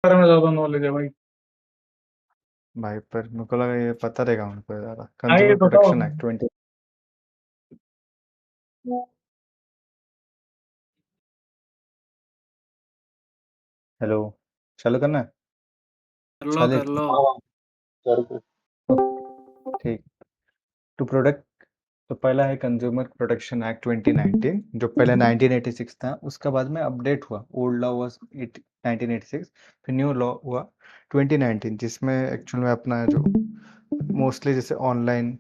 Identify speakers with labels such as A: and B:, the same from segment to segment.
A: बारे में ज्यादा नॉलेज है भाई।
B: भाई पर मेरे को लगा ये पता रहेगा उनको ज्यादा।
A: ये
B: कंज्यूमर
A: बताओ।
B: Protection act 20। हेलो, चालू करना है?
C: कर लो
B: चालू।
C: कर लो।
B: ठीक। टू प्रोडक्ट, तो पहला है कंज्यूमर प्रोटेक्शन एक्ट 2019, जो पहले 1986 था, उसका बाद में अपडेट हुआ। ओल्ड लॉ वाज 1986, फिर न्यू लॉ हुआ 2019, जिसमें एक्चुअल में अपना जो मोस्टली जैसे ऑनलाइन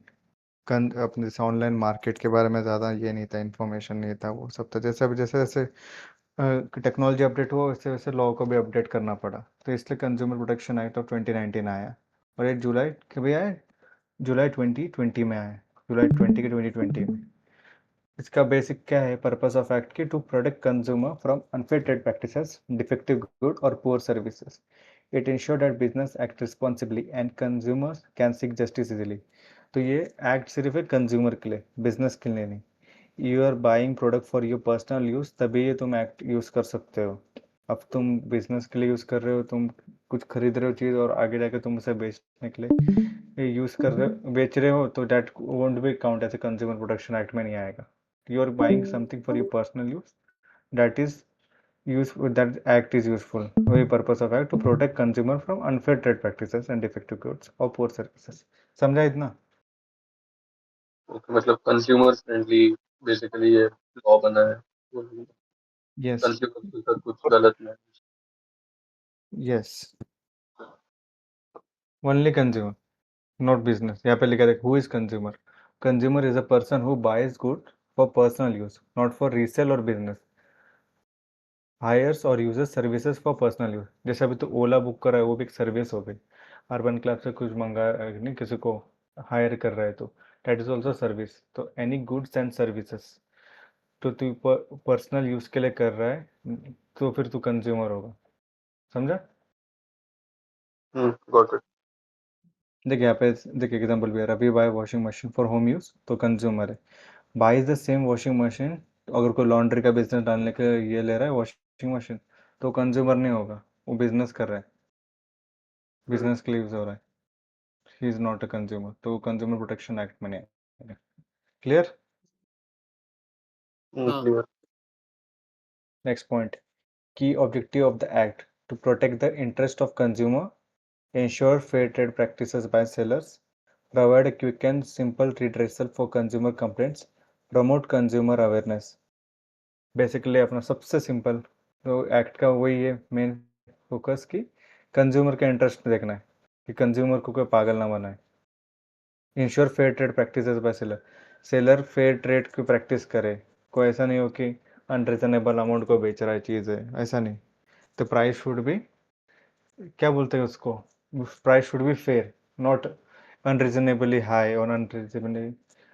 B: अपने जैसे ऑनलाइन मार्केट के बारे में ज़्यादा ये नहीं था, इन्फॉर्मेशन नहीं था, वो सब था। जैसे अब जैसे जैसे टेक्नोलॉजी अपडेट हुआ वैसे वैसे लॉ को भी अपडेट करना पड़ा, तो इसलिए कंज्यूमर प्रोटेक्शन एक्ट ऑफ 2019 आया। और ये जुलाई कभी आया? जुलाई 2020 में आया, जुलाई 20 के 2020 में। इसका बेसिक क्या है पर्पस ऑफ एक्ट की? To protect consumer from unfair trade practices, defective good और poor services. It insure that business act responsibly and consumers can seek justice easily. तो ये एक्ट सिर्फ है कंज्यूमर के लिए, बिजनेस के लिए नहीं। You are buying product for your personal use, तभी ये तुम एक्ट यूज कर सकते हो। अब तुम बिजनेस के लिए यूज कर रहे हो, तुम कुछ खरीद रहे हो चीज और आगे जाके तुम उसे बेचने के लिए यूज कर रहे हो, बेच रहे हो, तो that won't be count as a consumer protection act में नहीं आएगा। You are buying something for your personal use, that is use, that act is useful. वही purpose of act, to protect consumer from unfair trade practices and defective goods और poor services. समझा इतना?
D: मतलब consumer friendly basically ये law बना है,
B: yes
D: consumer के साथ कुछ गलत नहीं।
B: Yes, only consumer, not business. यहाँ पे लिखा है who is consumer. Consumer is a person who buys good for personal use, not for resale और बिजनेस। हायर्स और uses services for personal use. जैसे अभी तो ओला बुक कर रहा है, वो भी एक सर्विस हो गई। अर्बन क्लब से कुछ मंगा नहीं, किसी को हायर कर रहा है, तो दैट इज ऑल्सो सर्विस। तो एनी गुड्स एंड सर्विसेज तो तू पर्सनल यूज के लिए कर रहा है, तो फिर तू कंज्यूमर होगा। समझा?
D: Got it.
B: देखिए यहाँ पे, देखिए एग्जाम्पल भी है, Ravi buy washing machine for home use, तो कंज्यूमर है। Buys the same washing machine, तो अगर कोई लॉन्ड्री का बिजनेस डालने के ये ले रहा है वॉशिंग मशीन, तो कंज्यूमर नहीं होगा, वो बिजनेस कर रहा है, बिजनेस के लिए यूज हो रहा है। He is not a consumer, तो कंज्यूमर प्रोटेक्शन एक्ट में नहीं आएगा। क्लियर?
D: क्लियर।
B: नेक्स्ट पॉइंट, की objective of the act, to protect the interest of consumer, ensure fair trade practices by sellers, provide a quick and simple redressal for consumer complaints, promote consumer awareness। Basically अपना सबसे simple तो act का वही है main focus, कि consumer का interest देखना है, कि कंज्यूमर को कोई पागल ना बनाए। Ensure fair trade practices by seller, seller fair trade की प्रैक्टिस करे, कोई ऐसा नहीं हो कि अनरीजनेबल अमाउंट को बेच रहा है चीज़ है, ऐसा नहीं। तो प्राइस शुड भी, क्या बोलते हैं उसको, price should be fair, not unreasonably high और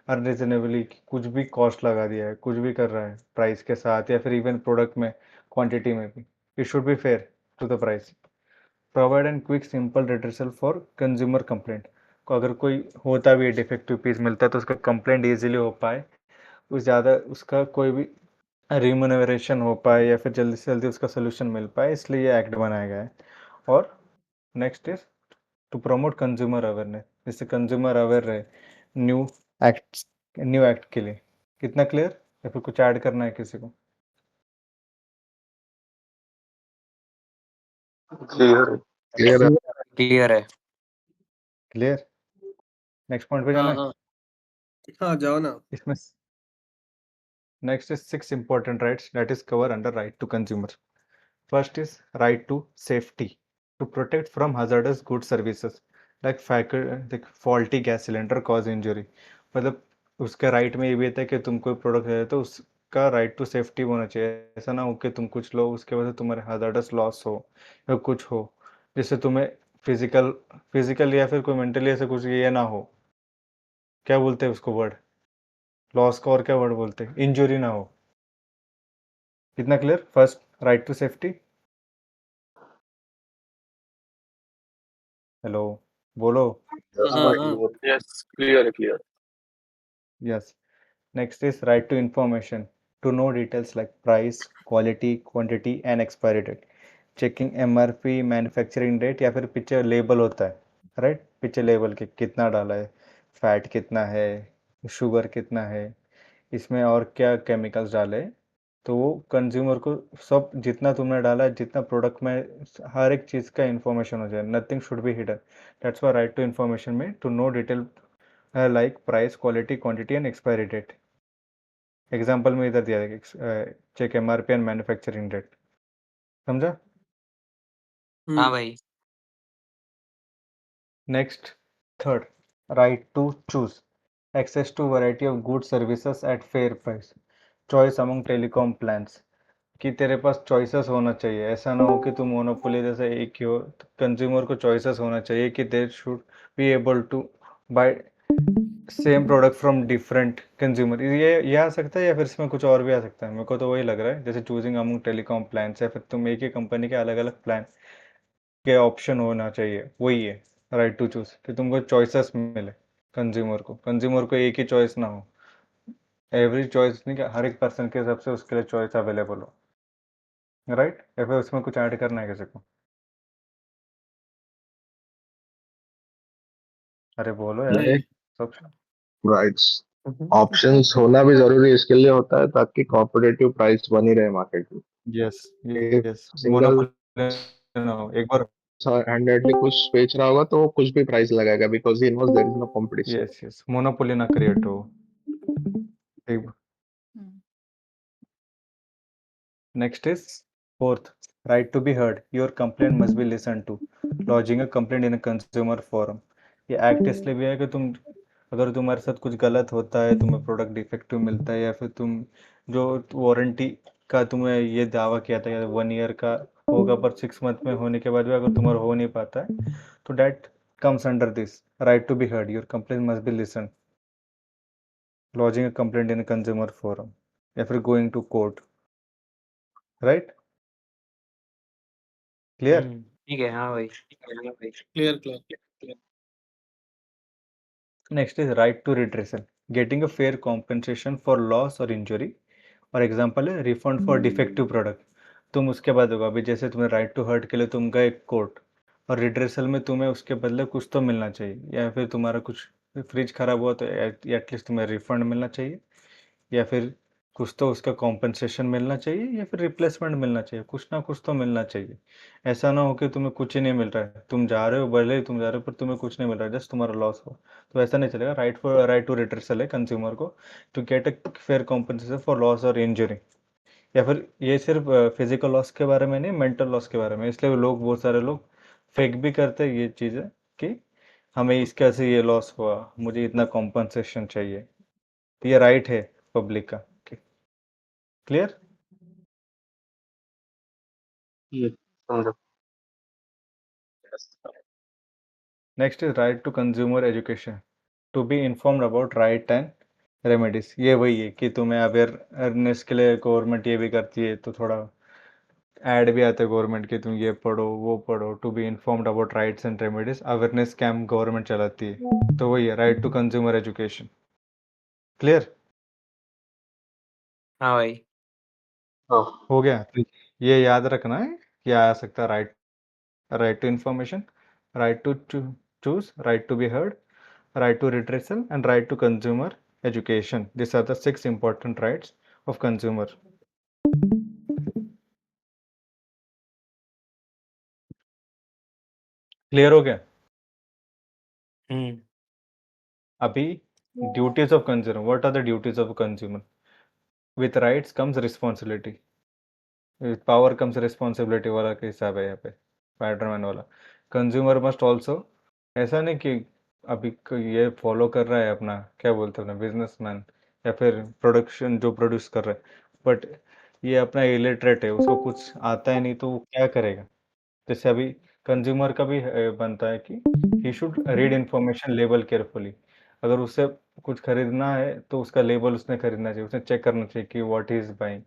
B: अनरीजनेबली कुछ भी कॉस्ट लगा दिया है, कुछ भी कर रहा है प्राइस के साथ, या फिर इवन प्रोडक्ट में क्वांटिटी में भी। It should be fair to the price. Provide and quick simple redressal for consumer complaint, को अगर कोई होता भी है डिफेक्टिव पीस मिलता है, तो उसका कंप्लेंट ईजिली हो पाए, उस ज़्यादा उसका कोई भी रिम्यूनरेशन हो पाए, या फिर जल्दी से जल्दी उसका सोल्यूशन मिल पाए, इसलिए ये एक्ट बनाया गया है। और next is to promote consumer awareness, जिससे कंज्यूमर अवेयर रहे न्यू एक्ट के लिए। कितना क्लियर, या फिर कुछ ऐड करना है किसी को?
D: क्लियर
C: क्लियर है। क्लियर है।
B: क्लियर? नेक्स्ट पॉइंट पे जाना
C: हाँ
B: है।
C: हाँ जाओ ना।
B: इसमें next is 6 important rights that is covered under right to consumer. First is right to safety, to protect from hazardous goods services like faulty gas cylinder cause injury। मतलब उसके राइट में ये भी था कि तुम कोई प्रोडक्ट ले तो उसका राइट टू सेफ्टी होना चाहिए। ऐसा ना हो कि तुम कुछ लो उसके वजह से तुम्हारे hazardous लॉस हो या कुछ हो, जिससे तुम्हें फिजिकल या फिर कोई मेंटली ऐसा कुछ ये ना हो, क्या बोलते हैं उसको वर्ड, लॉस का और क्या वर्ड बोलते हैं, इंजुरी ना हो। कितना clear? First, right to safety. Hello, बोलो।
D: Yes clear clear.
B: Yes. Next is right to information, to know details like price, quality, quantity and expiry date. Checking MRP, manufacturing date, या फिर पीछे label होता है, right? पीछे label के कितना डाला है, फैट कितना है, शुगर कितना है, इसमें और क्या केमिकल्स डाले, तो वो कंज्यूमर को सब जितना तुमने डाला है, जितना प्रोडक्ट में, हर एक चीज़ का इंफॉर्मेशन हो जाए, nothing should be hidden. That's why right to information में to know detail like price, quality, quantity and expiry date. Example में इधर दिया है, check MRP and manufacturing date. समझा?
C: हाँ भाई।
B: Next, third, right to choose, access to variety of good services at fair price, choice among telecom plans, कि तेरे पास choices होना चाहिए। ऐसा ना हो कि तुम मोनोपोली जैसे एक ही हो। कंज्यूमर को चॉइसेस होना चाहिए कि they should be able to buy same product from different consumer. ये आ सकता है, या फिर इसमें कुछ और भी आ सकता है। मेरे को तो वही लग रहा है, जैसे चूजिंग अमंग टेलीकॉम प्लान, या फिर तुम एक ही कंपनी के अलग अलग प्लान के ऑप्शन होना चाहिए। वही है राइट टू चूज, कि तुमको चॉइसेस मिले। कंज्यूमर को एक ही चॉइस ना हो, एवरी चॉइस नहीं, कि हर एक पर्सन के हिसाब से उसके लिए चॉइस अवेलेबल हो, राइट? या फिर उसमें कुछ ऐड करना है किसी को? अरे बोलो यार
C: नहीं।
B: सब।
A: राइट्स ऑप्शंस होना भी जरूरी इसके लिए होता है ताकि कॉम्पिटिटिव प्राइस बनी रहे मार्केट में।
B: यस
A: एक
B: यस,
A: सिंगल
B: मोनोपोली ना हो एक बार।
A: हैंडेडली कुछ बेच रहा होगा तो वो कुछ भी प्राइस लगाएगा because he knows there is no competition.
B: Yes yes, monopoly ना क्रिएट हो एक। Next is fourth, right to be heard, your complaint must be listen to, lodging a complaint in a consumer forum. ये act इसलिए भी है कि तुम, अगर तुम्हारे साथ कुछ गलत होता है, तुम्हें प्रोडक्ट डिफेक्टिव मिलता है, या फिर तुम जो वारंटी का तुम्हें ये दावा किया था 1 ईयर का होगा, पर 6 मंथ में होने के बाद भी अगर तुम्हारा हो नहीं पाता है, तो that comes under this right to be heard, your complaint must be listened, lodging a complaint in a consumer forum, या फिर going to court, right? Clear?
C: ठीक है। हाँ भाई।
E: Clear clear.
B: Next is right to redressal, getting a fair compensation for loss or injury, और example है refund for defective product. तुम उसके बाद होगा, अभी जैसे तुम्हें राइट टू हर्ट के लिए तुम गए कोर्ट, और रिड्रेसल में तुम्हें उसके बदले कुछ तो मिलना चाहिए, या फिर तुम्हारा कुछ फ्रिज खराब हुआ तो एटलीस्ट तुम्हें रिफंड मिलना चाहिए, या फिर कुछ तो उसका कॉम्पनसेशन मिलना चाहिए, या फिर रिप्लेसमेंट मिलना चाहिए, कुछ ना कुछ तो मिलना चाहिए। ऐसा ना हो कि तुम्हें कुछ ही नहीं मिल रहा है, तुम जा रहे हो, भले ही तुम जा रहे हो, पर तुम्हें कुछ नहीं मिल रहा है, जस्ट तुम्हारा लॉस हो, तो ऐसा नहीं चलेगा। राइट टू रिट्रेसल है कंज्यूमर को, to get a fair compensation for loss और इंजरी। या फिर ये सिर्फ फिजिकल लॉस के बारे में नहीं, मेंटल लॉस के बारे में। इसलिए लोग, बहुत सारे लोग फेक भी करते हैं ये चीज़ें, कि हमें इसका से ये लॉस हुआ, मुझे इतना कॉम्पनसेशन चाहिए। तो ये राइट है पब्लिक का। क्लियर?
D: समझो।
B: Next is right to consumer education, to be informed about right and remedies. ये वही है कि तुम्हें अवेयरनेस के लिए गवर्नमेंट ये भी करती है, तो थोड़ा ऐड भी आता है गवर्नमेंट के, तुम ये पढ़ो वो पढ़ो, to be informed about rights and remedies. Awareness camp government चलाती है, तो वही है right to consumer education. Clear?
C: हाँ भाई।
D: हाँ।
B: हो गया? तो ये याद रखना है, क्या आ सकता है, right to information, right to choose, right to be heard, right to redressal, and right to consumer education. These are the 6 important rights of consumer. Clear हो गया? अभी duties of consumer, what are the duties of consumer? With rights comes responsibility, with power comes responsibility वाला के हिसाब है यहाँ पे, Spiderman वाला। कंज्यूमर मस्ट ऑल्सो, ऐसा नहीं कि अभी ये फॉलो कर रहा है अपना, क्या बोलते हैं अपना, बिजनेसमैन या फिर प्रोडक्शन जो प्रोड्यूस कर रहा है, बट ये अपना इलिटरेट है, उसको कुछ आता है नहीं, तो वो क्या करेगा? जैसे अभी कंज्यूमर का भी बनता है कि he should read information label carefully. अगर उससे कुछ खरीदना है तो उसका लेबल उसने खरीदना चाहिए, उसने चेक करना चाहिए कि what is buying,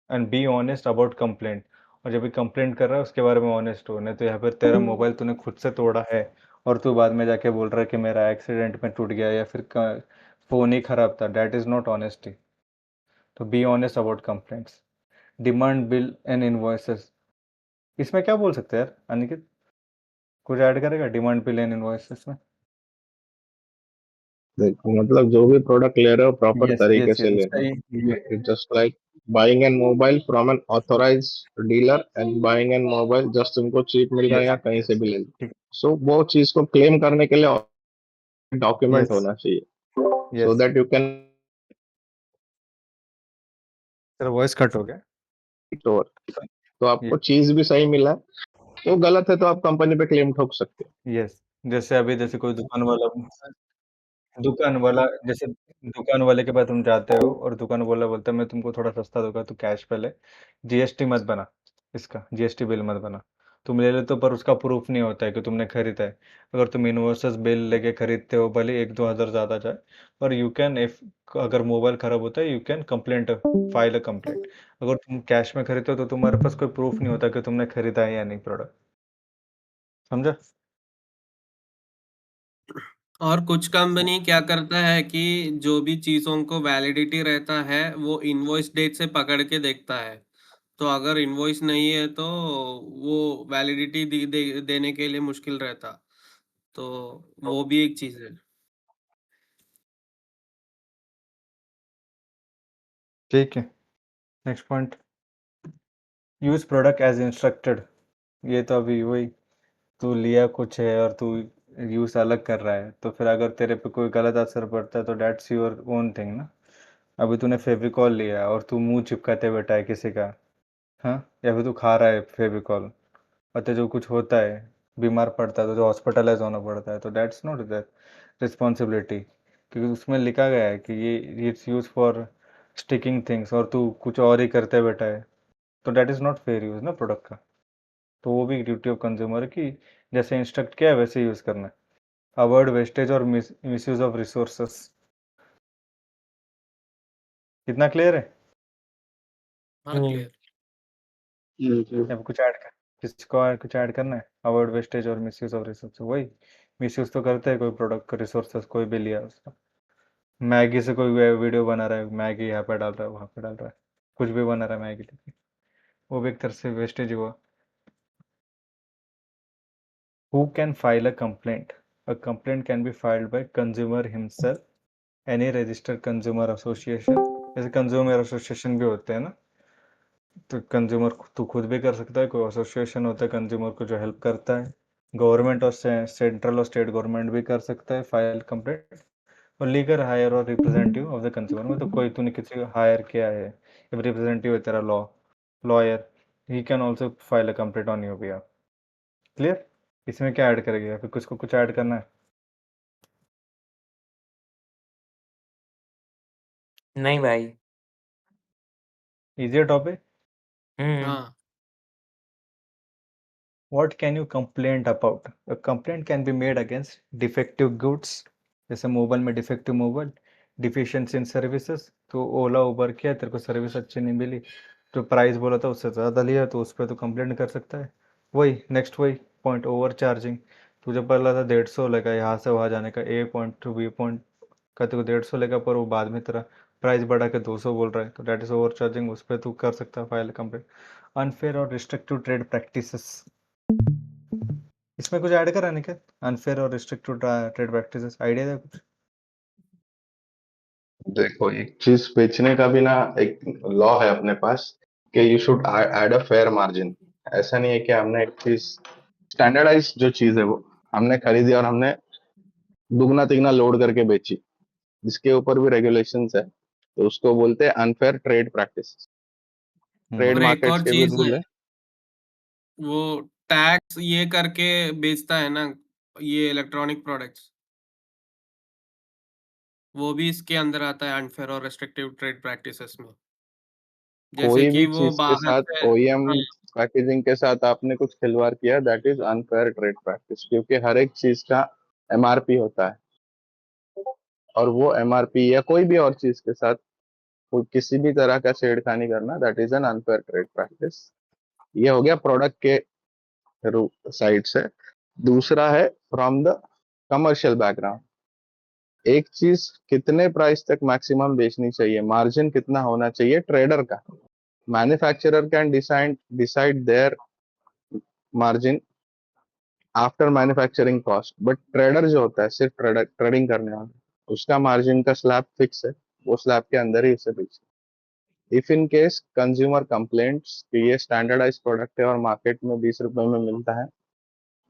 B: and be honest about complaint. और जब भी कंप्लेंट कर रहा है उसके बारे में ऑनेस्ट हो, नहीं तो यहाँ पर तेरा मोबाइल तूने खुद से तोड़ा है और तू बाद में जाके बोल रहा है कि मेरा एक्सीडेंट में टूट गया, या फिर फ़ोन ही खराब था, डैट इज़ नॉट ऑनेस्टी। तो be honest about complaints. Demand bill and invoices, इसमें क्या बोल सकते हैं यार अनिकेत, कुछ ऐड करेगा डिमांड बिल एंड इनवॉइसेस में?
A: देखो मतलब जो भी प्रोडक्ट ले रहे हो प्रॉपर
B: यस
A: तरीके
B: यस
A: से
B: यस,
A: लेना, just like buying an mobile from an authorized dealer and buying an mobile just तुमको चीप मिल रहा है
B: यस
A: या कहीं से भी ले लो।
B: ठीक,
A: सो वो चीज को क्लेम करने के लिए डॉक्यूमेंट
B: यस
A: होना चाहिए, so
B: yes.
A: That you can
B: तेरा वॉइस कट हो गया।
A: स्टोर। तो
B: ये
A: आपको चीज भी सही मिला है, तो गलत है तो आप कंपनी पे क्लेम ठोक सकते हो।
B: यस, जैसे अभी जैसे कोई दुकान वाला जैसे दुकान वाले के पास तुम जाते हो और दुकान वाला बोलता है मैं तुमको थोड़ा सस्ता दूंगा, तो कैश पे ले, जीएसटी मत बना, इसका जीएसटी बिल मत बना, तुम ले लेते हो पर उसका प्रूफ नहीं होता है कि तुमने खरीदा है। अगर तुम इनवॉइसेस बिल लेके खरीदते हो भले 1-2 हज़ार ज़्यादा जाए, पर यू कैन इफ अगर मोबाइल खराब होता है you can complaint, file a complaint. अगर तुम कैश में खरीदते हो तो तुम्हारे पास कोई प्रूफ नहीं होता कि तुमने खरीदा है या नहीं प्रोडक्ट, समझा?
E: और कुछ कंपनी क्या करता है कि जो भी चीजों को वैलिडिटी रहता है वो इनवॉइस डेट से पकड़ के देखता है। तो अगर इनवॉइस नहीं है तो वो वैलिडिटी देने के लिए मुश्किल रहता। तो वो भी एक चीज है।
B: ठीक है, next point, use product as instructed. ये तो अभी वही, तू लिया कुछ है और तू यूज अलग कर रहा है, तो फिर अगर तेरे पे कोई गलत असर पड़ता है तो डेट्स योर ओन थिंग ना। अभी तूने फेविकॉल लिया और तू मुंह चिपकाते बैठा है किसी का, हाँ, या फिर तू खा रहा है फेविकॉल और तो जो कुछ होता है, बीमार पड़ता है तो जो हॉस्पिटलाइज होना पड़ता है, तो डेट्स नॉट दैट रिस्पॉन्सिबिलिटी, क्योंकि उसमें लिखा गया है कि ये it's use for sticking things और तू कुछ और ही करते बैठा है, तो that is not fair use ना प्रोडक्ट का। तो वो भी ड्यूटी ऑफ कंज्यूमर है कि जैसे इंस्ट्रक्ट किया है वैसे यूज़ करना है, अवॉइड वेस्टेज और मिसयूज ऑफ रिसोर्सेस। कितना क्लियर है?
E: हाँ, क्लियर।
B: या फिर कुछ ऐड कर, किसको और कुछ ऐड करना है? अवॉइड वेस्टेज और मिसयूज ऑफ रिसोर्सेस, वही मिसयूज तो करते हैं कोई प्रोडक्ट का, रिसोर्सेस कोई भी लिया उसका। मैगी से कोई वीडियो बना रहा है, मैगी यहाँ पे डाल रहा है वहाँ पे डाल रहा है, कुछ भी बना रहा है मैगी लेके, वो भी एक तरह से वेस्टेज हुआ। Who can file a complaint? A complaint can be filed by consumer himself, any registered consumer association, जैसे कंज्यूमर एसोसिएशन भी होते हैं ना, तो कंज्यूमर तो खुद भी कर सकता है, कोई एसोसिएशन होता है कंज्यूमर को जो हेल्प करता है, गवर्नमेंट और सेंट्रल और स्टेट गवर्नमेंट भी कर सकता है फाइल कंप्लेंट, और लीगल हायर और रिप्रेजेंटेटिव ऑफ द कंज्यूमर, मतलब कोई तूने किसी को हायर किया है, रिप्रेजेंटेटिव है तेरा lawyer, he can also file a complaint on your behalf. Clear? इसमें क्या ऐड करेगी या फिर कुछ को कुछ ऐड करना है?
C: नहीं भाई।
B: Easy topic.
E: हाँ,
B: What can you complain about? A complaint can be made against defective goods, जैसे मोबाइल में defective mobile, deficiency in services, तो ओला उबर किया तेरे को सर्विस अच्छी नहीं मिली, तो प्राइस बोला था उससे ज़्यादा लिया, तो उस पर तो कंप्लेंट कर सकता है। वही नेक्स्ट वही पॉइंट, ओवर चार्जिंग, तुझे पता था 150 लेगा यहाँ से वहाँ जाने का, ए पॉइंट टू बी पॉइंट का तेरे को 150 लेगा, पर वो बाद में तेरा प्राइस बढ़ा के 200 बोल रहा है, तो डेट इज ओवर चार्जिंग, उस पर तू कर सकता है फाइल कंप्लेंट। अनफेयर और रिस्ट्रिक्टिव ट्रेड प्रैक्टिसेस, इसमें कुछ ऐड करा नहीं क्या? अनफेयर और रिस्ट्रिक्टिव ट्रेड प्रैक्टिसेस, आइडिया है कुछ?
A: देखो एक चीज बेचने का भी ना एक लॉ है अपने पास कि you should add a fair margin. ऐसा नहीं है कि हमने एक चीज स्टैंडर्डाइज जो चीज है वो हमने खरीदी और हमने दुगना तिगना लोड करके बेची, जिसके ऊपर भी रेगुलेशंस है, तो उसको बोलते हैं अनफेयर ट्रेड प्रैक्टिस। ट्रेड
E: और एक
A: मार्केट्स
E: और
A: के भी
E: चीज
A: रूल
E: है,
A: है।
E: वो टैक्स ये करके बेचता है ना, ये इलेक्ट्रॉनिक प्रोडक्ट्स, वो भी इसके अंदर आता है अनफेयर और रेस्ट्रिक्टिव ट्रेड प्रैक्टिसेस में। जैसे
A: कोई
E: कि
A: भी
E: वो
A: चीज के
E: बाहर
A: साथ
E: से,
A: ओईएम
E: हाँ,
A: पैकेजिंग के साथ आपने कुछ खिलवाड़ किया, that is unfair trade practice, क्योंकि हर एक चीज का एमआरपी होता है, और वो एमआरपी या कोई भी और चीज के साथ कोई किसी भी तरह का छेड़खानी करना, that is an unfair trade practice. ये हो गया प्रोडक्ट के साइड से। दूसरा है फ्रॉम द कमर्शियल बैकग्राउंड, एक चीज कितने प्राइस तक मैक्सिमम बेचनी चाहिए, मार्जिन कितना होना चाहिए ट्रेडर का, manufacturer can decide their margin after manufacturing cost, but trader जो होता है सिर्फ ट्रेडिंग करने वाला, उसका मार्जिन का स्लैब फिक्स है, वो स्लैब के अंदर ही उसे बेचे। If in case consumer complaints कि ये स्टैंडर्डाइज प्रोडक्ट है और मार्केट में 20 रुपए में मिलता है,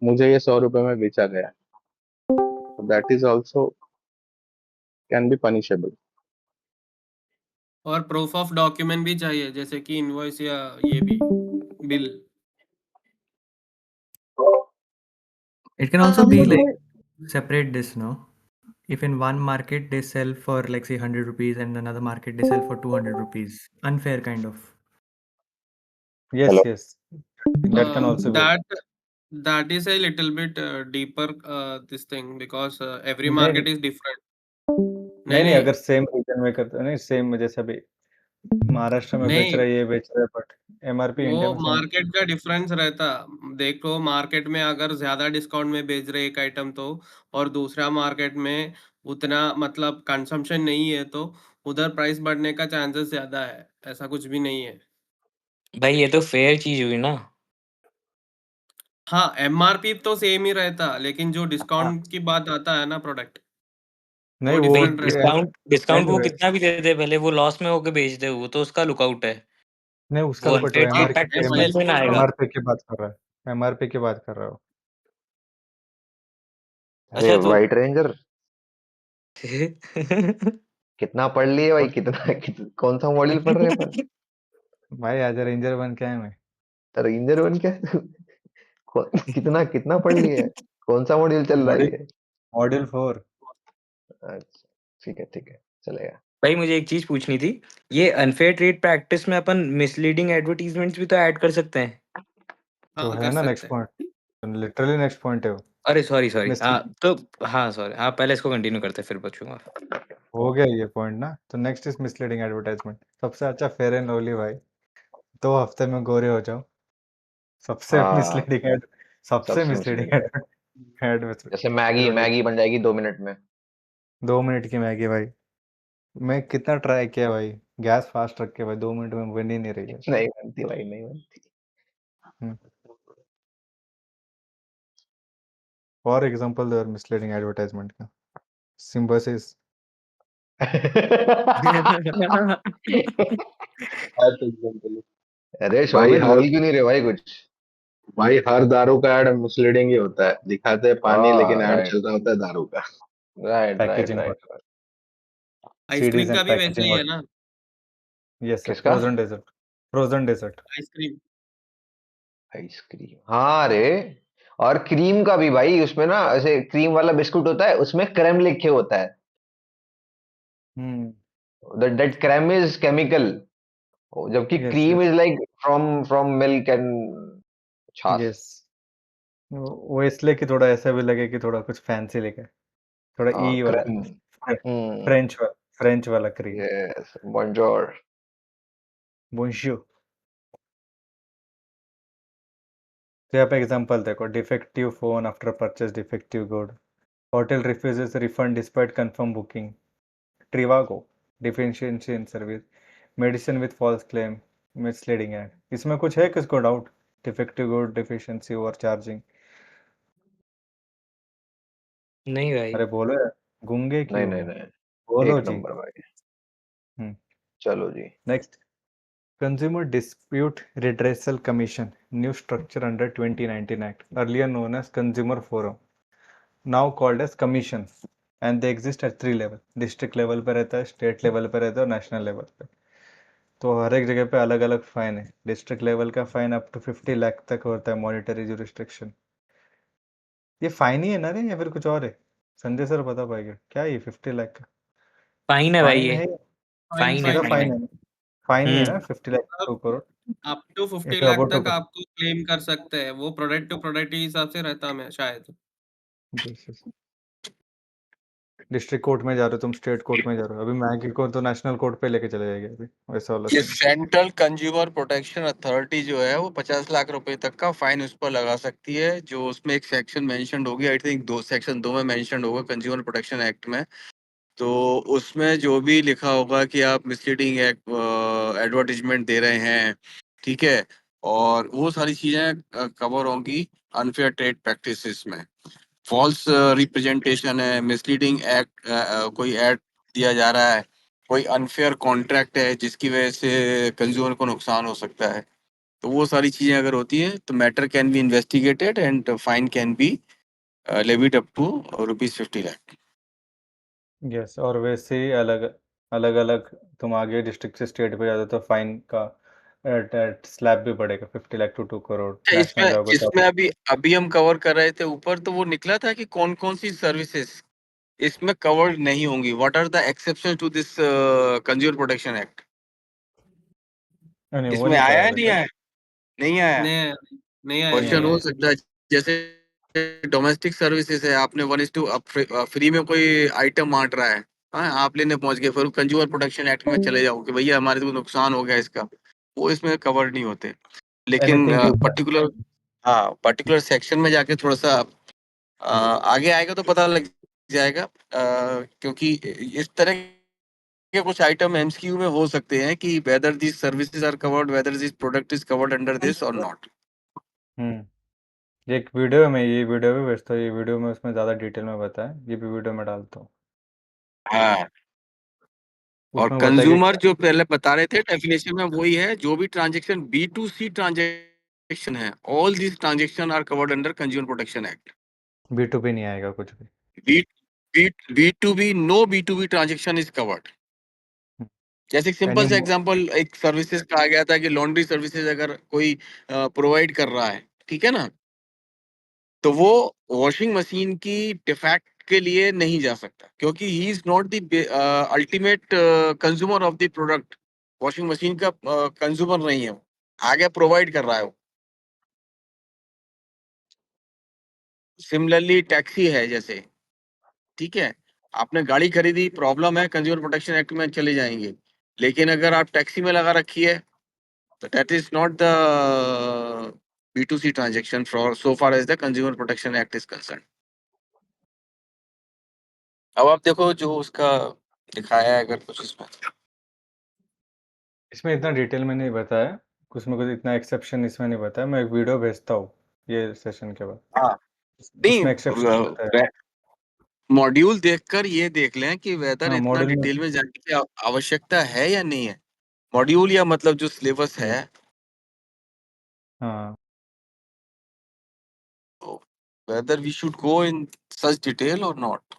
A: मुझे ये 100 रुपए में बेचा गया, that is also can be punishable.
E: और प्रूफ ऑफ डॉक्यूमेंट भी चाहिए, जैसे कि इनवॉइस या ये भी bill.
F: It can also be like
G: मतलब
F: separate this, no? If in one market they sell for like say 100 rupees and another market they sell for 200 rupees. Unfair kind of.
B: Yes,
A: Hello.
B: yes. That can also be.
E: That is a little bit deeper this thing, because every
B: नहीं
E: market is different.
B: नहीं नहीं, अगर same reason में करते नहीं, same जैसे अभी महाराष्ट्र में बेच
E: नहीं,
B: रहा है, ये बेच रहा है, बट एमआरपी इंडिया
E: वो
B: में सेम।
E: मार्केट का डिफरेंस रहता। देखो, मार्केट में अगर ज्यादा डिस्काउंट में बेच रहे एक आइटम तो, और दूसरा मार्केट में उतना मतलब कंजम्पशन नहीं है, तो उधर प्राइस बढ़ने का चांसेस ज्यादा है। ऐसा कुछ भी नहीं है।
C: भाई ये तो फेयर चीज हुई ना।
E: हाँ, एमआरपी तो सेम ही रहता, लेकिन जो डिस्काउंट की बात आता है ना प्रोडक्ट,
B: नहीं
E: वो
B: वो
C: भाई
E: डिफरेंट रहता।
C: डिस्काउंट वो
B: नहीं
C: कितना भी दे दे, पहले वो लॉस में होके बेच दे, वो तो उसका लुकआउट है।
B: नहीं, उसका
C: वो
B: lookout
C: unfair trade
B: MRP
C: practice में थोड़ी ना आएगा।
B: एमआरपी की बात कर रहा है, एमआरपी की बात कर रहा हूँ।
H: अरे
C: अच्छा तो
H: व्हाइट रेंजर कितना पढ़ लिए भाई, कौन सा मॉड्यूल पढ़ रहे हैं अपन?
B: भाई आज रेंजर बन के आए मैं।
H: रेंजर बन के कितना कितना पढ़ लिए है? कौन सा मॉड्यूल चल रहा है ये?
B: मॉड्यूल 4।
H: अच्छा, ठीक है, चलेगा।
C: भाई मुझे एक चीज पूछनी थी, ये अनफेयर ट्रेड प्रैक्टिस में अपन मिसलीडिंग एडवर्टीजमेंट्स भी तो ऐड कर सकते हैं।
B: तो
E: हाँ,
B: है
E: कर
B: ना
E: सकते
B: नेक्स्ट
E: हैं।
B: पॉइंट, लिटरली नेक्स्ट पॉइंट है वो।
C: अरे सॉरी हाँ
B: Misleading।
C: तो हाँ सॉरी, हाँ पहले इसको कंटिन्यू करते हैं, फिर पूछूंगा।
B: हो गया ये पॉइंट ना, तो नेक्स्ट इज मिसलीडिंग एडवर्टाइजमेंट। सबसे अच्छा फेयर एंड लवली भाई, 2 हफ्ते में गोरे हो जाओ। सबसे
H: हाँ,
B: मिसलीडिंग एड, सबसे
H: सबसे
B: मिसलीडिंग
H: misleading।
B: एड
H: जैसे मैगी बन जाएगी 2 मिनट में।
B: 2 मिनट की मैगी भाई, मैं कितना ट्राई किया भाई, गैस फास्ट रख के भाई, 2 मिनट में बन ही नहीं रही है।
H: नहीं बनती भाई, नहीं बनती।
B: For example there misleading advertisement का सिंबसिस।
H: अरे
A: भाई
H: शोभित
A: हर
H: बोल क्यों नहीं रहे भाई कुछ?
A: भाई हर दारू का एड मिसलीडिंग ही होता है, दिखाते हैं पानी लेकिन
H: हाँ,
A: एड
H: राइट
A: चल रहा होता है दारू का।
H: Right right
B: packaging
H: right.
B: सीडीज
E: आइसक्रीम
B: एंड
E: का भी वैसा
B: पैकेजिंग
E: ही है ना।
B: यस सर,
H: किसका?
B: Frozen dessert.
E: आइसक्रीम।
H: आइसक्रीम, हाँ रे। और क्रीम का भी भाई, उसमें ना ऐसे क्रीम वाला बिस्कुट होता है, उसमें क्रैम लिखे होता है। दैट क्रैम इज केमिकल, जबकि
B: yes
H: cream
B: yes
H: is like from milk and छाछ।
B: यस, वो इसलिए कि थोड़ा ऐसा भी लगे कि थोड़ा कुछ फैंसी लगे, थोड़ा
H: हाँ,
B: ई वाला,
H: क्रैम।
B: फ्रेंच वाला क्रीम।
H: Yes, bonjour.
B: बोंशू। तो यहाँ पे एग्जांपल देखो, defective phone after purchase defective good, hotel refuses refund despite confirm booking, trivago deficiency in service, medicine with false claim, misleading ad. इसमें कुछ है किसको डाउट? Defective good, deficiency, over charging.
C: नहीं भाई।
B: अरे बोलो यार, गूंगे
H: नहीं
B: क्यों
H: नहीं
B: हो?
H: नहीं,
B: बोलो
H: एक
B: जी।
H: नंबर भाई।
B: हम्म
H: चलो जी।
B: Next, Consumer Dispute Redressal Commission, new structure under 2019 Act, earlier known as Consumer Forum, now called as Commission, and they exist at 3 level. District level पे रहता है, state level पे रहता है, और national level पे। तो हर एक जगह पे अलग अलग फाइन है। डिस्ट्रिक्ट लेवल का फाइन अप टू 50 लाख तक होता है, मॉनिटरी जुरिस्डिक्शन। ये फाइन ही है ना रे, या फिर कुछ और है? संजय सर बता पाएंगे क्या ये 50 लाख का
C: फाइन है भाई,
B: फाइन
C: ये
B: है?
E: फाइन
C: फाइन है,
B: सीधा
E: फाइन
B: फाइन
C: फाइन है।
B: है, फाइन ही है ना,
C: हम्म
B: 50 लाख 2 करोड़,
E: अप टू 50
B: एक
E: लाख
B: अबो
E: तक
B: टू।
E: आपको क्लेम कर सकते हैं। वो प्रोडक्ट टू प्रोडक्ट के हिसाब से रहता है शायद।
B: डिस्ट्रिक्ट कोर्ट में जा रहे हो तुम, स्टेट कोर्ट में जा रहे हो, अभी मैगी को तो नेशनल कोर्ट पे लेके चले जाएंगे अभी, वैसा वाला
I: ये
B: scene.
I: Central consumer protection authority जो है वो 50 लाख रुपए तक का फाइन उस पर लगा सकती है, जो उसमें एक सेक्शन मेंशन्ड होगी, आई थिंक 2 सेक्शन 2 में मेंशन्ड होगा कंज्यूमर प्रोटेक्शन एक्ट में, तो उसमें जो भी लिखा होगा कि आप मिसलीडिंग एडवर्टाइजमेंट दे रहे हैं, ठीक है, और वो सारी चीजें कवर होंगी अनफेयर ट्रेड प्रैक्टिसेस में। फॉल्स रिप्रेजेंटेशन है, मिसलीडिंग एक्ट, कोई एड दिया जा रहा है, कोई अनफेयर कॉन्ट्रैक्ट है जिसकी वजह से कंज्यूमर को नुकसान हो सकता है, तो वो सारी चीजें अगर होती हैं तो matter can be investigated and fine can be levied up to ₹50 lakh.
B: Yes, और वैसे ही अलग-अलग तुम आगे डिस्ट्रिक्ट से स्टेट पे जाते हो तो फाइन का स्लैब भी बढ़ेगा 50 लाख टू 2 करोड़। नेशनल
I: इसमें
B: जाओगे तो
I: इसमें अभी अभी हम कवर कर रहे थे ऊपर, तो वो निकला था कि कौन कौन सी सर्विसेज इसमें कवर्ड नहीं होंगी। What are the exception to this consumer protection act?
B: नहीं, वो
I: इसमें
B: नहीं
I: आया
B: पता
I: है,
B: था
I: नहीं
B: क्या?
I: आया? नहीं आया।
E: नहीं नहीं आया,
B: नहीं
E: नहीं
I: क्वेश्चन
B: आया।
I: हो
E: आया।
I: सकता है, जैसे डोमेस्टिक सर्विसेज है, आपने 1:2 फ्री में कोई आइटम बांट रहा है, हाँ, आप लेने पहुंच गए, फिर कंज्यूमर प्रोटेक्शन एक्ट में चले जाओ कि भैया हमारे को नुकसान हो गया इसका, वो इसमें कवर नहीं होते। लेकिन
B: एनीथिंग यू
I: पर्टिकुलर, हाँ, पर्टिकुलर सेक्शन में जाके थोड़ा सा आगे आएगा तो पता लग जाएगा, क्योंकि इस तरह के कुछ आइटम एमसीक्यू में हो सकते हैं कि whether this services are covered, whether this product is covered under this और नॉट।
B: ये एक वीडियो में, ये वीडियो भी भेजता हूँ, ये वीडियो में उसमें ज़्यादा डिटेल में बताया, ये भी वीडियो में डालता हूँ।
I: हाँ, और
B: उसमें बताया
I: कंज्यूमर
B: कि
I: जो पहले बता रहे थे डेफिनेशन में वही है, जो भी ट्रांजैक्शन B2C ट्रांजैक्शन है, all this transaction are covered under consumer protection act.
B: B2B नहीं आएगा कुछ भी।
I: B B B2B, no B2B transaction is covered. जैसे एक
B: यानी
I: सिंपल सा एग्जांपल, एक सर्विसेज का आ गया था कि लॉन्ड्री सर्विसेज अगर कोई प्रोवाइड कर रहा है, ठीक है ना, तो वो वॉशिंग मशीन की डिफेक्ट के लिए नहीं जा सकता, क्योंकि ही is not the ultimate consumer of the product. Washing machine का कंज्यूमर नहीं है वो, आगे प्रोवाइड कर रहा है वो। सिमिलरली टैक्सी है जैसे, ठीक है, आपने गाड़ी खरीदी, प्रॉब्लम है, कंज्यूमर प्रोटेक्शन एक्ट में चले जाएंगे, लेकिन अगर आप टैक्सी में लगा रखी है तो that is not the B2C transaction for so far as the Consumer Protection Act is concerned. अब आप देखो जो उसका दिखाया है अगर कुछ इसमें,
B: इसमें इतना डिटेल में नहीं बताया, उसमें कुछ इतना एक्सेप्शन इसमें नहीं बताया। मैं एक वीडियो भेजता हूँ ये सेशन के बाद,
I: हाँ,
B: उसमें एक्सेप्शन बताया।
I: नहीं, मॉड्यूल देखकर ये देख लें कि वेदर
B: हाँ,
I: इतना
B: मॉडल में।
I: डिटेल में जाने की आवश्यकता है या नहीं है। मॉड्यूल या मतलब जो सिलेबस है,
B: हाँ,
I: whether we should go in such detail और नॉट।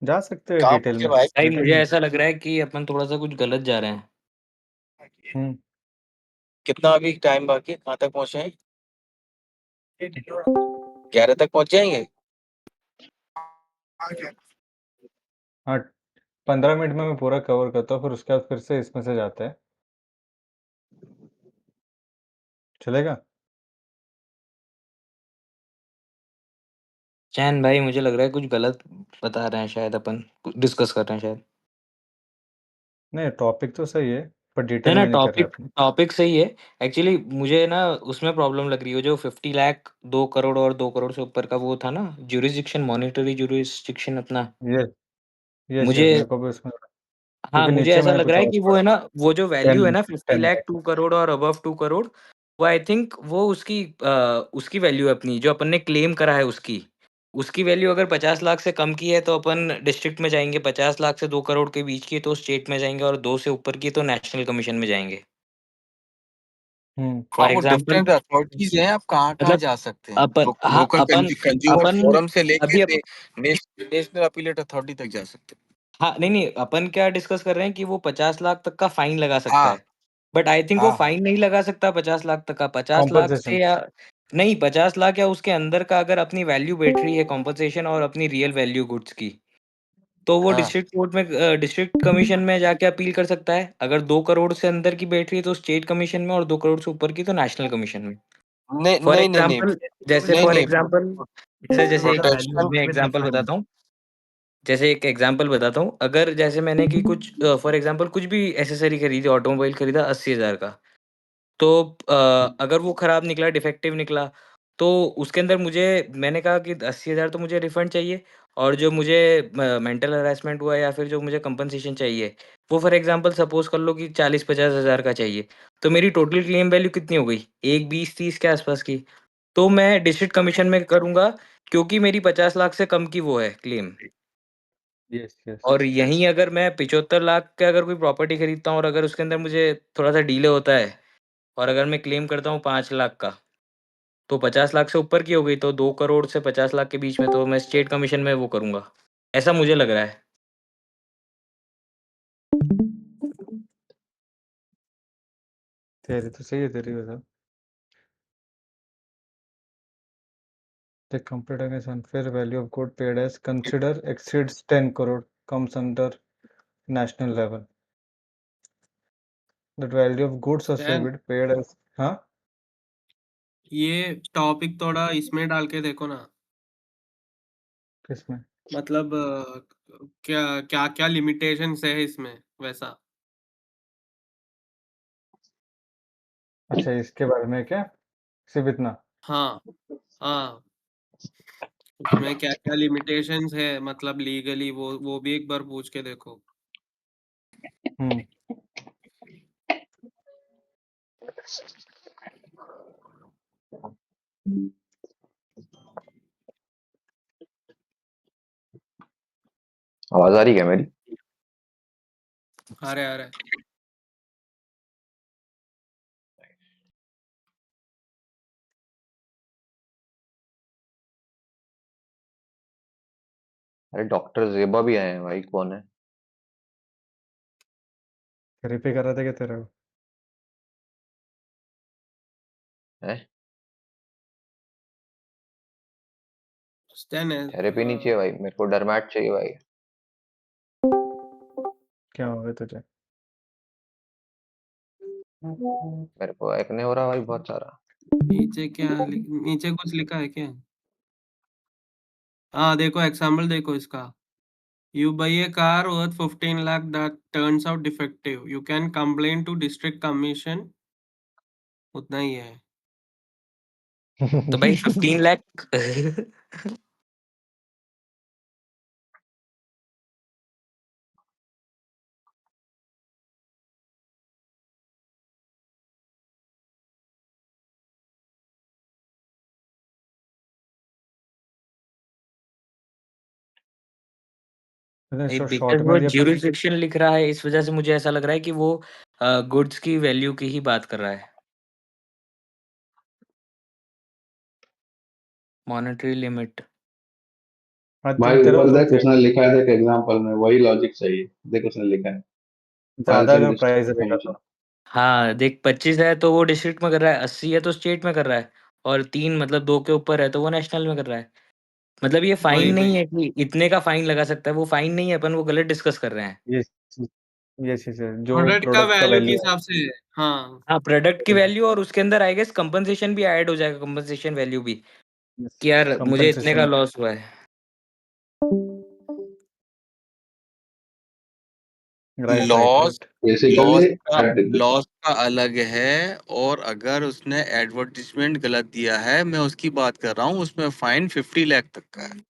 B: जा सकते हैं
I: कहाँ
B: डिटेल
I: पहुंचे
B: में।
I: भाई?
C: भाई मुझे ऐसा लग रहा है कि अपन थोड़ा सा कुछ गलत जा रहे हैं।
B: हम्म
I: कितना अभी टाइम बाकी है? कहाँ तक पहुंचे हैं? 11 तक पहुंच जाएंगे।
B: हाँ, 15 मिनट में मैं पूरा कवर करता हूँ, फिर उसके बाद फिर से इसमें से जाते हैं, चलेगा?
C: चैन भाई मुझे लग रहा है कुछ गलत बता रहे हैं, शायद अपन डिस्कस कर रहे हैं शायद।
B: नहीं, टॉपिक तो सही है, पर
C: नहीं
B: डिटेल
C: ना,
B: में नहीं कर रहे
C: टॉपिक
B: अपने।
C: टॉपिक सही है। एक्चुअली मुझे ना उसमें प्रॉब्लम लग रही है, जो 50 लाख 2 करोड़ और 2 करोड़ से ऊपर का वो था ना, ज्यूरिसडिक्शन, मॉनेटरी ज्यूरिसडिक्शन अपना।
B: यस, यस,
C: मुझे
B: यस, मेरे को भी उसमें,
C: हाँ,
B: क्योंकि
C: मुझे
B: नीचे
C: ऐसा
B: मैंने
C: लग
B: कुछ
C: रहा है
B: और
C: कि वो
B: पढ़ा।
C: है ना, वो जो वैल्यू है
B: 10
C: ना 50
B: 10
C: लाख
B: लाख
C: 2 करोड़ और अबव 2 करोड़, वो आई थिंक वो उसकी वैल्यू है अपनी, जो अपन ने क्लेम करा है उसकी। उसकी वैल्यू अगर 50 लाख से कम की है तो अपन डिस्ट्रिक्ट में जाएँगे, 50 लाख से 2 करोड़ के बीच की है तो स्टेट में जाएँगे, और 2 से ऊपर की है तो नेशनल कमीशन में जाएँगे।
I: हाँ,
C: फॉर
I: वो
C: एग्ज़ाम्पल
I: डिफरेंट अथॉरिटीज हैं, आप कहाँ-कहाँ
C: मतलब
I: जा सकते हैं। लोकल
C: अपन
I: कंज्यूमर
C: अपन
I: फोरम से
C: अभी
I: लेके नेशनल अपीलेट अथॉरिटी तक जा सकते हैं।
C: हाँ, नहीं, अपन क्या डिस्कस कर रहे हैं कि वो 50 लाख तक का फाइन लगा सकता
I: हाँ,
C: है। बट आई थिंक वो
I: हाँ, हाँ।
C: फाइन नहीं लगा सकता 50 लाख तक का। 50 लाख
B: कॉम्पनसेशन।
C: से या नहीं, 50 लाख या उसके अंदर का अगर अपनी वैल्यू बैठ रही है कॉम्पेंसेशन और अपनी रियल वैल्यू गुड्स की, तो वो
I: हाँ।
C: डिस्ट्रिक्ट कोर्ट में डिस्ट्रिक्ट कमीशन में जाके अपील कर सकता है। अगर 2 करोड़ से अंदर की बैठ रही है तो स्टेट कमीशन में, और 2 करोड़ से ऊपर की तो नेशनल कमीशन में।
I: नहीं, नहीं, नहीं, नहीं, नहीं,
C: फॉर
I: नहीं,
C: एग्ज़ाम्पल
F: Depends
C: जैसे
F: on
C: एक
F: the value
I: प्रोटेक्शन
F: of
C: मैं
F: with the
C: एग्ज़ाम्पल
F: fine.
C: बताता हूँ। जैसे एक एग्जांपल बताता हूँ, अगर जैसे मैंने कि कुछ फॉर एग्जांपल कुछ भी एक्सेसरी खरीदी, ऑटोमोबाइल खरीदा 80,000 का, तो अगर वो खराब निकला, डिफेक्टिव निकला, तो उसके अंदर मैंने कहा कि 80,000 तो मुझे रिफंड चाहिए, और जो मुझे मेंटल हरासमेंट हुआ या फिर जो मुझे कंपनसेशन चाहिए, वो फॉर एग्जांपल सपोज कर लो कि 40-50 हज़ार का चाहिए। तो मेरी टोटल क्लेम वैल्यू कितनी हो गई? एक 20-30 के आसपास की। तो मैं डिस्ट्रिक्ट कमीशन में करूंगा, क्योंकि मेरी 50 लाख से कम की वो है क्लेम।
B: यस यस
C: और यहीं अगर मैं 75 लाख का अगर कोई प्रॉपर्टी खरीदता हूँ और अगर उसके अंदर मुझे थोड़ा सा डिले होता है, और अगर मैं क्लेम करता हूँ 5 लाख का, तो 50 लाख से ऊपर की हो गई, तो 2 करोड़ से 50 लाख के बीच में तो मैं स्टेट कमीशन में वो करूँगा। ऐसा मुझे लग रहा है।
B: तेरी तो सही है, तेरी वजह। The computed against unfair value of good paid as consider exceeds 10 crore comes under national level. The value of goods
E: सैन,
B: associated paid as हाँ
E: ये टॉपिक थोड़ा इसमें डाल के देखो ना,
B: किसमें?
E: मतलब क्या क्या क्या लिमिटेशंस है इसमें वैसा।
B: अच्छा, इसके बारे में क्या? सिर्फ इतना?
E: हाँ हाँ, उसमें क्या क्या लिमिटेशंस है, मतलब लीगली वो भी एक बार पूछ के देखो।
B: हम्म
H: आवाज आ रही है क्या मेरी?
E: अरे
H: अरे डॉक्टर जेबा भी आए हैं भाई, कौन है?
B: थेरेपी कर रहे थे क्या तेरे को?
H: हैं?
E: स्टैन है।
H: थेरेपी नहीं चाहिए भाई, मेरे को डरमैट चाहिए भाई।
B: क्या हो गया तुझे?
H: मेरे को एक्ने हो रहा भाई बहुत सारा।
E: नीचे कुछ लिखा है क्या? हाँ देखो, एग्जाम्पल देखो इसका। You buy a car worth 15 lakh that turns out defective. You can complain to district commission. उतना ही है।
C: तो भाई 15 लाख
B: शॉर्ट
C: बिकॉज़
B: में
C: वो
B: ये
C: ज्यूरिसडिक्शन लिख रहा है, इस वजह से मुझे ऐसा लग रहा है कि वो गुड्स की वैल्यू की ही बात कर रहा है। Monetary limit.
B: हाँ,
A: भाई
B: तेरा
A: ऊपर
B: तो
A: देख, उसने लिखा है, देख एग्जांपल में वही लॉजिक चाहिए। देख उसने लिखा है
B: ज्यादा
A: पार्शियल
B: जो प्राइस
A: डिस्ट्रीब्यूशन
B: रहेगा
A: कमीशन।
B: तो
C: हाँ, देख 25 है तो वो डिस्ट्रिक्ट में कर रहा है, 80 है तो स्टेट में कर रहा है, और 3 मतलब 2 के ऊपर है तो वो नेशनल में कर रहा है। मतलब ये फाइन
E: वही
C: नहीं
E: वही
C: है कि इतने का फाइन लगा सकता है, वो फाइन नहीं है, अपन वो गलत डिस्कस कर रहे हैं।
B: ये ये चीज है जो
E: प्रोडक्ट का
B: प्रोडक्ट का
E: वैल्यू के
B: वैल्यू है।
E: हिसाब से है। हाँ
C: हाँ, प्रोडक्ट की
B: ये
C: वैल्यू, और उसके अंदर आई गेस कंपनसेशन भी ऐड हो जाएगा, कंपनसेशन वैल्यू भी, कि यार मुझे इतने का
B: कंपनसेशन
C: लॉस हुआ है।
B: Right right
I: loss
B: right
A: basically
I: loss का लॉस का अलग है, और अगर उसने एडवर्टाइजमेंट गलत दिया है, मैं उसकी बात कर रहा हूँ, उसमें फाइन 50 लाख तक का है।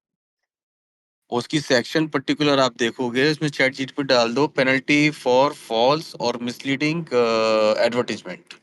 I: उसकी सेक्शन पर्टिकुलर आप देखोगे, उसमें चैट जीपीटी पे डाल दो, पेनल्टी फॉर फॉल्स और misleading advertisement.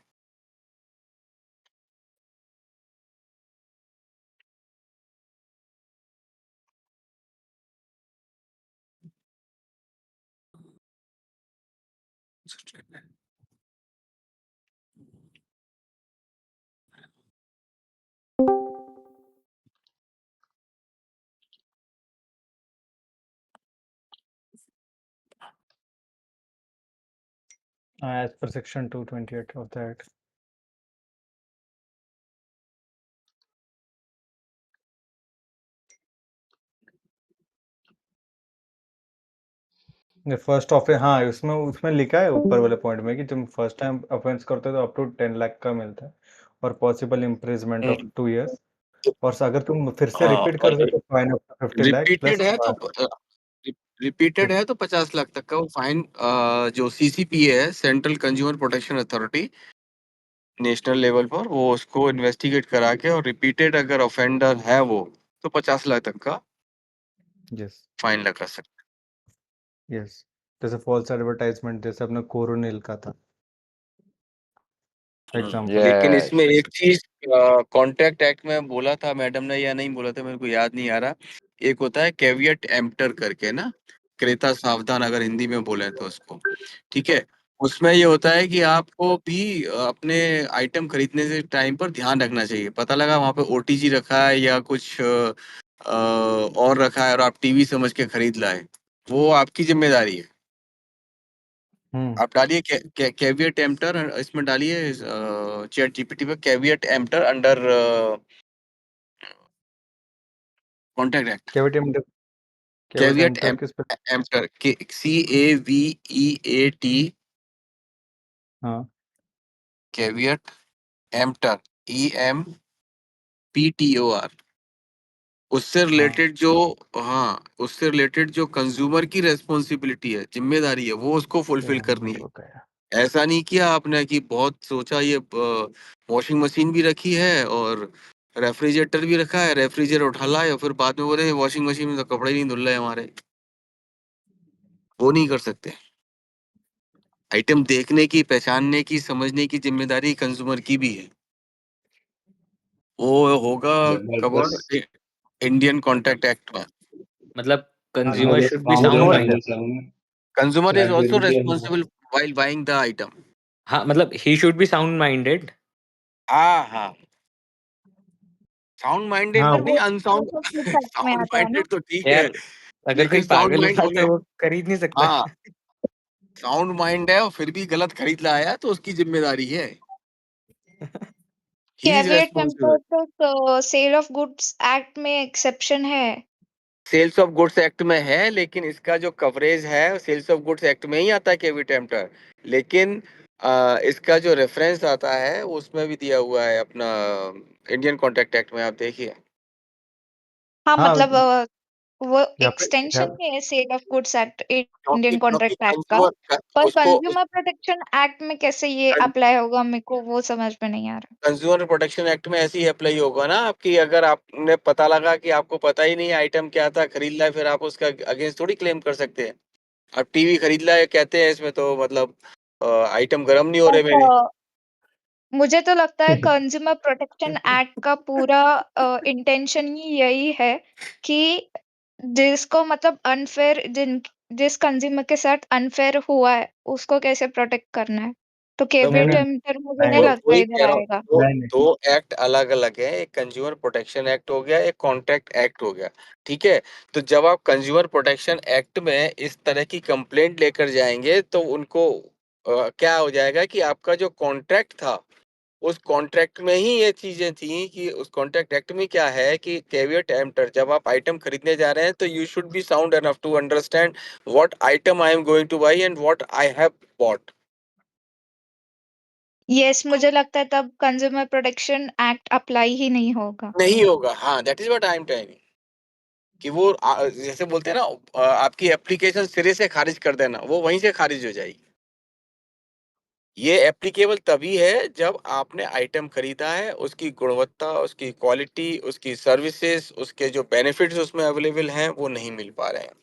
B: as per section 228 of the act. First offence, हाँ उसमें उसमें लिखा है ऊपर वाले पॉइंट में कि जब फर्स्ट टाइम ऑफेंस करते हो तो अप टू 10 लाख का मिलता है, और पॉसिबल इम्प्रिजमेंट ऑफ 2 इयर्स, और अगर तुम फिर से
I: हाँ,
B: रिपीट
I: और
B: कर दो तो fine of 50 lakh
I: repeated
B: plus
I: है तो रिपीटेड है तो 50 लाख तक का वो फाइन, जो सीसीपीए है, central consumer protection authority, national level पर, वो उसको इन्वेस्टिगेट करा के और रिपीटेड अगर ऑफेंडर है वो, तो 50 लाख तक का
B: यस
I: फाइन लगा सकता
B: यस जैसे फॉल्स एडवर्टाइजमेंट जैसे अपने कोरोनिल का था
I: है।
B: एग्जांपल
I: लेकिन इसमें
H: यस
I: एक चीज कॉन्ट्रैक्ट एक्ट में बोला था मैडम ने या नहीं बोला था मेरे को याद नहीं आ रहा। एक होता है कैवियट एम्प्टर करके ना, क्रेता सावधान अगर हिंदी में बोले तो उसको, ठीक है। उसमें ये होता है कि आपको भी अपने आइटम खरीदने से टाइम पर ध्यान रखना चाहिए। पता लगा वहां पे ओटीजी रखा है या कुछ और रखा है और आप टीवी समझ के खरीद लाए, वो आपकी जिम्मेदारी है। आप डालिए कैवियट एम्प्टर, इसमें डालिए चैट जीपीटी पे caveat emptor under contract act.
B: KVT
I: caveat
B: emptor किस पे
I: एम्प्टर CAVEAT
B: हाँ
I: कैवियट एम्प्टर EMPTOR। उससे
B: हाँ
I: रिलेटेड जो, हाँ, उससे रिलेटेड जो कंज्यूमर की रेस्पॉन्सिबिलिटी है, जिम्मेदारी है, वो उसको फुलफिल करनी है।
B: हो गया
I: ऐसा नहीं किया आपने कि बहुत सोचा ये वॉशिंग मशीन भी रखी है और रेफ्रिजरेटर भी रखा है, रेफ्रिजरेटर उठा लाए और फिर बाद में बोले वॉशिंग मशीन में तो कपड़े ही नहीं धुल रहे हमारे। वो नहीं कर सकते। आइटम देखने की, पहचानने की, समझने की जिम्मेदारी कंज्यूमर की भी है। वो होगा कवर
A: जबरदस्त।
I: इंडियन कॉन्ट्रैक्ट एक्ट में।
C: मतलब
B: हाँ
C: कंज्यूमर
B: नॉलेज
C: शुड बी
A: काम जो
C: साउंड
B: नॉलेज
A: है
C: माइंडेड।
A: जैसे हमने
I: consumer is
A: chat
I: also
A: GPT
I: responsible while buying the item।
C: हाँ, मतलब he should be sound minded.
I: हाँ हाँ, साउंड माइंडेड
B: हाँ
G: पर
I: नहीं,
G: वो
I: अनसाउंड।
G: तो गुड्स एक्ट में
I: साउंड
G: आता है ना।
I: माइंडेड तो ठीक है,
C: यार अगर कोई
I: लेकिन साउंड
C: पागल
I: माइंड
C: हुआ
I: होने,
C: तो वो खरीद नहीं सकता।
I: हाँ, साउंड माइंड है और फिर भी गलत खरीद लाया तो उसकी जिम्मेदारी है। He is
G: caveat
I: responsible.
G: Emptor तो सेल ऑफ गुड्स एक्ट में एक्सेप्शन है।
I: सेल्स ऑफ गुड्स एक्ट में है, लेकिन इसका जो कवरेज है सेल्स ऑफ गुड्स एक्ट में ही आता है केवी टेम्पटर। लेकिन इसका जो रेफरेंस आता है उसमें भी दिया हुआ है अपना इंडियन कॉन्ट्रैक्ट एक्ट में, आप देखिए।
G: हाँ
B: हाँ
G: मतलब वो
B: यहाँ पे
G: एक्सटेंशन ही है सेल ऑफ गुड्स एक्ट
I: क्योंकि
G: इंडियन
I: क्योंकि
G: कॉन्ट्रैक्ट एक्ट का।
I: कंज्यूमर
G: पर
I: उसको,
G: कंज्यूमर प्रोटेक्शन एक्ट में कैसे ये अप्लाई होगा मेरे को वो समझ में नहीं आ रहा।
I: कंज्यूमर प्रोटेक्शन एक्ट में ऐसे ही अप्लाई होगा ना आपकी। अगर आपने पता लगा कि आपको पता ही नहीं आइटम क्या था, खरीद लिया, फिर आप उसका अगेंस्ट थोड़ी क्लेम कर सकते हैं। आप टीवी खरीद लाए कहते हैं इसमें तो मतलब आइटम गर्म नहीं हो रहे मेरे।
G: बट मुझे तो लगता है कंज्यूमर प्रोटेक्शन एक्ट का पूरा इंटेंशन ही यही है कि जिसको मतलब जिस कंज्यूमर के साथ अनफेयर हुआ है उसको कैसे प्रोटेक्ट करना है। तो
I: तो
B: नहीं
G: केवीएट
B: नहीं
G: टेम्पर मुझे नहीं
B: नहीं
G: लगता
I: वही
G: इधर
I: कह रहा हूँ,
G: आएगा।
I: दो
B: नहीं नहीं
I: दो एक्ट अलग अलग है। एक कंज्यूमर प्रोटेक्शन एक्ट हो गया, एक कॉन्ट्रैक्ट एक्ट हो गया, ठीक है। तो जब आप कंज्यूमर प्रोटेक्शन एक्ट में इस तरह की कंप्लेंट लेकर जाएंगे तो उनको क्या हो जाएगा कि आपका जो कॉन्ट्रैक्ट था, उस कॉन्ट्रैक्ट में ही ये चीजें थी कि उस कॉन्ट्रैक्ट एक्ट में क्या है कि कैवियट एम्प्टर, जब आप आइटम खरीदने जा रहे हैं तो you should be sound enough to understand what item I am going to buy and what I have bought.
G: Yes मुझे लगता है तब कंज्यूमर प्रोटेक्शन एक्ट अप्लाई ही नहीं होगा।
I: नहीं होगा, हाँ, that is what I am telling. कि वो जैसे बोलते हैं ना, आपकी एप्लीकेशन सिरे से खारिज कर देना, वो वहीं से खारिज हो जाएगी। ये एप्लीकेबल तभी है जब आपने आइटम खरीदा है, उसकी गुणवत्ता, उसकी क्वालिटी, उसकी सर्विसेज, उसके जो बेनिफिट्स उसमें अवेलेबल हैं वो नहीं मिल पा रहे हैं।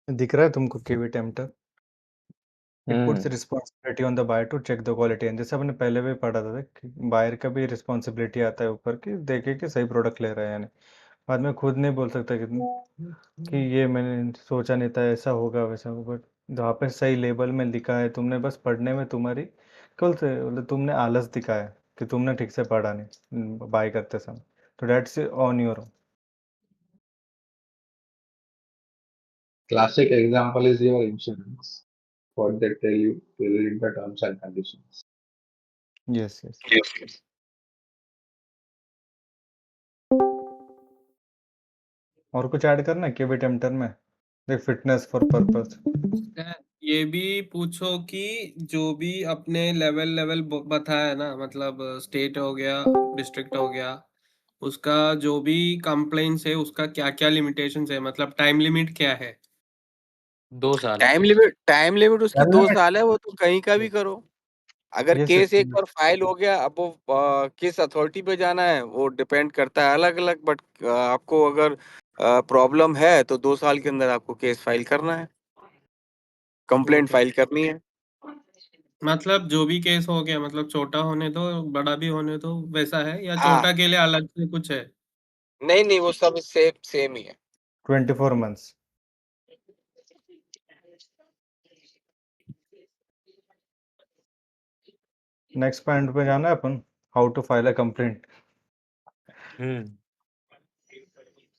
B: दिख रहा है तुमको caveat emptor it puts
A: hmm
B: responsibility on the buyer to check the quality and जैसे अपने पहले भी पढ़ा था कि बायर का भी रिस्पॉन्सिबिलिटी आता है ऊपर कि देखे कि सही प्रोडक्ट ले रहा है यानी बाद में खुद नहीं बोल सकता कि ये मैंने सोचा नहीं था ऐसा होगा वैसा होगा बट जहाँ पे सही लेबल में लिखा है तुमने बस पढ़ने में तुम्हारी कल से मतलब तुमने आलस दिखाया कि तुमने ठीक से पढ़ा नहीं बाय करते समय तो dates on your
A: Classic example is your insurance. What they tell you to read the terms and conditions.
B: Yes yes और कुछ ऐड करना है केवीएट एम्प्टर में देख फिटनेस फॉर पर्पस
E: ये भी पूछो कि जो भी अपने लेवल लेवल बताया ना, मतलब स्टेट हो गया, डिस्ट्रिक्ट हो गया, उसका जो भी कंप्लेंट्स है उसका क्या क्या लिमिटेशंस है, मतलब टाइम लिमिट क्या है।
C: 2 साल।
I: टाइम लिमिट उसकी
B: Time
I: 2
B: limit?
I: साल है, वो तुम कहीं का भी करो। अगर
B: ये
I: केस एक
B: सिस्टम
I: बार फाइल हो गया, अब वो किस अथॉरिटी पे जाना है वो डिपेंड करता है अलग-अलग, बट आपको अगर प्रॉब्लम है तो 2 साल के अंदर आपको केस फाइल करना है, कंप्लेंट
E: ओके।
I: फाइल करनी है।
E: मतलब जो भी केस हो गया, मतलब छोटा होने दो, बड़ा भी होने दो, वैसा है या
I: हाँ,
E: छोटा के लिए अलग से कुछ है?
I: नहीं, वो सब सेम ही है।
B: 24 months. नेक्स्ट पॉइंट पे जाना है अपन, how to file a complaint.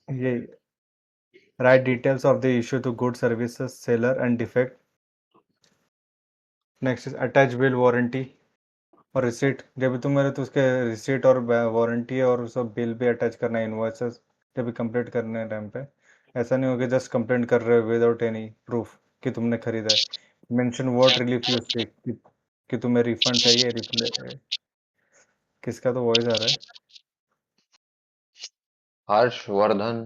B: ये write details of the issue to good services seller and defect. Next is attach bill warranty और रिसीट। जब भी तुम मेरे तो उसके रिसीट और वारंटी है और सब बिल भी अटैच करना है, इनवॉइसेस जब भी कंप्लीट करने टाइम पे। ऐसा नहीं होगा जस्ट कंप्लेंट कर रहे हो विदाउट एनी प्रूफ कि तुमने खरीदा है। Mention what relief you seek, कि तुम्हें रिफंड चाहिए, किसका तो वॉइस आ रहा है।
H: हर्षवर्धन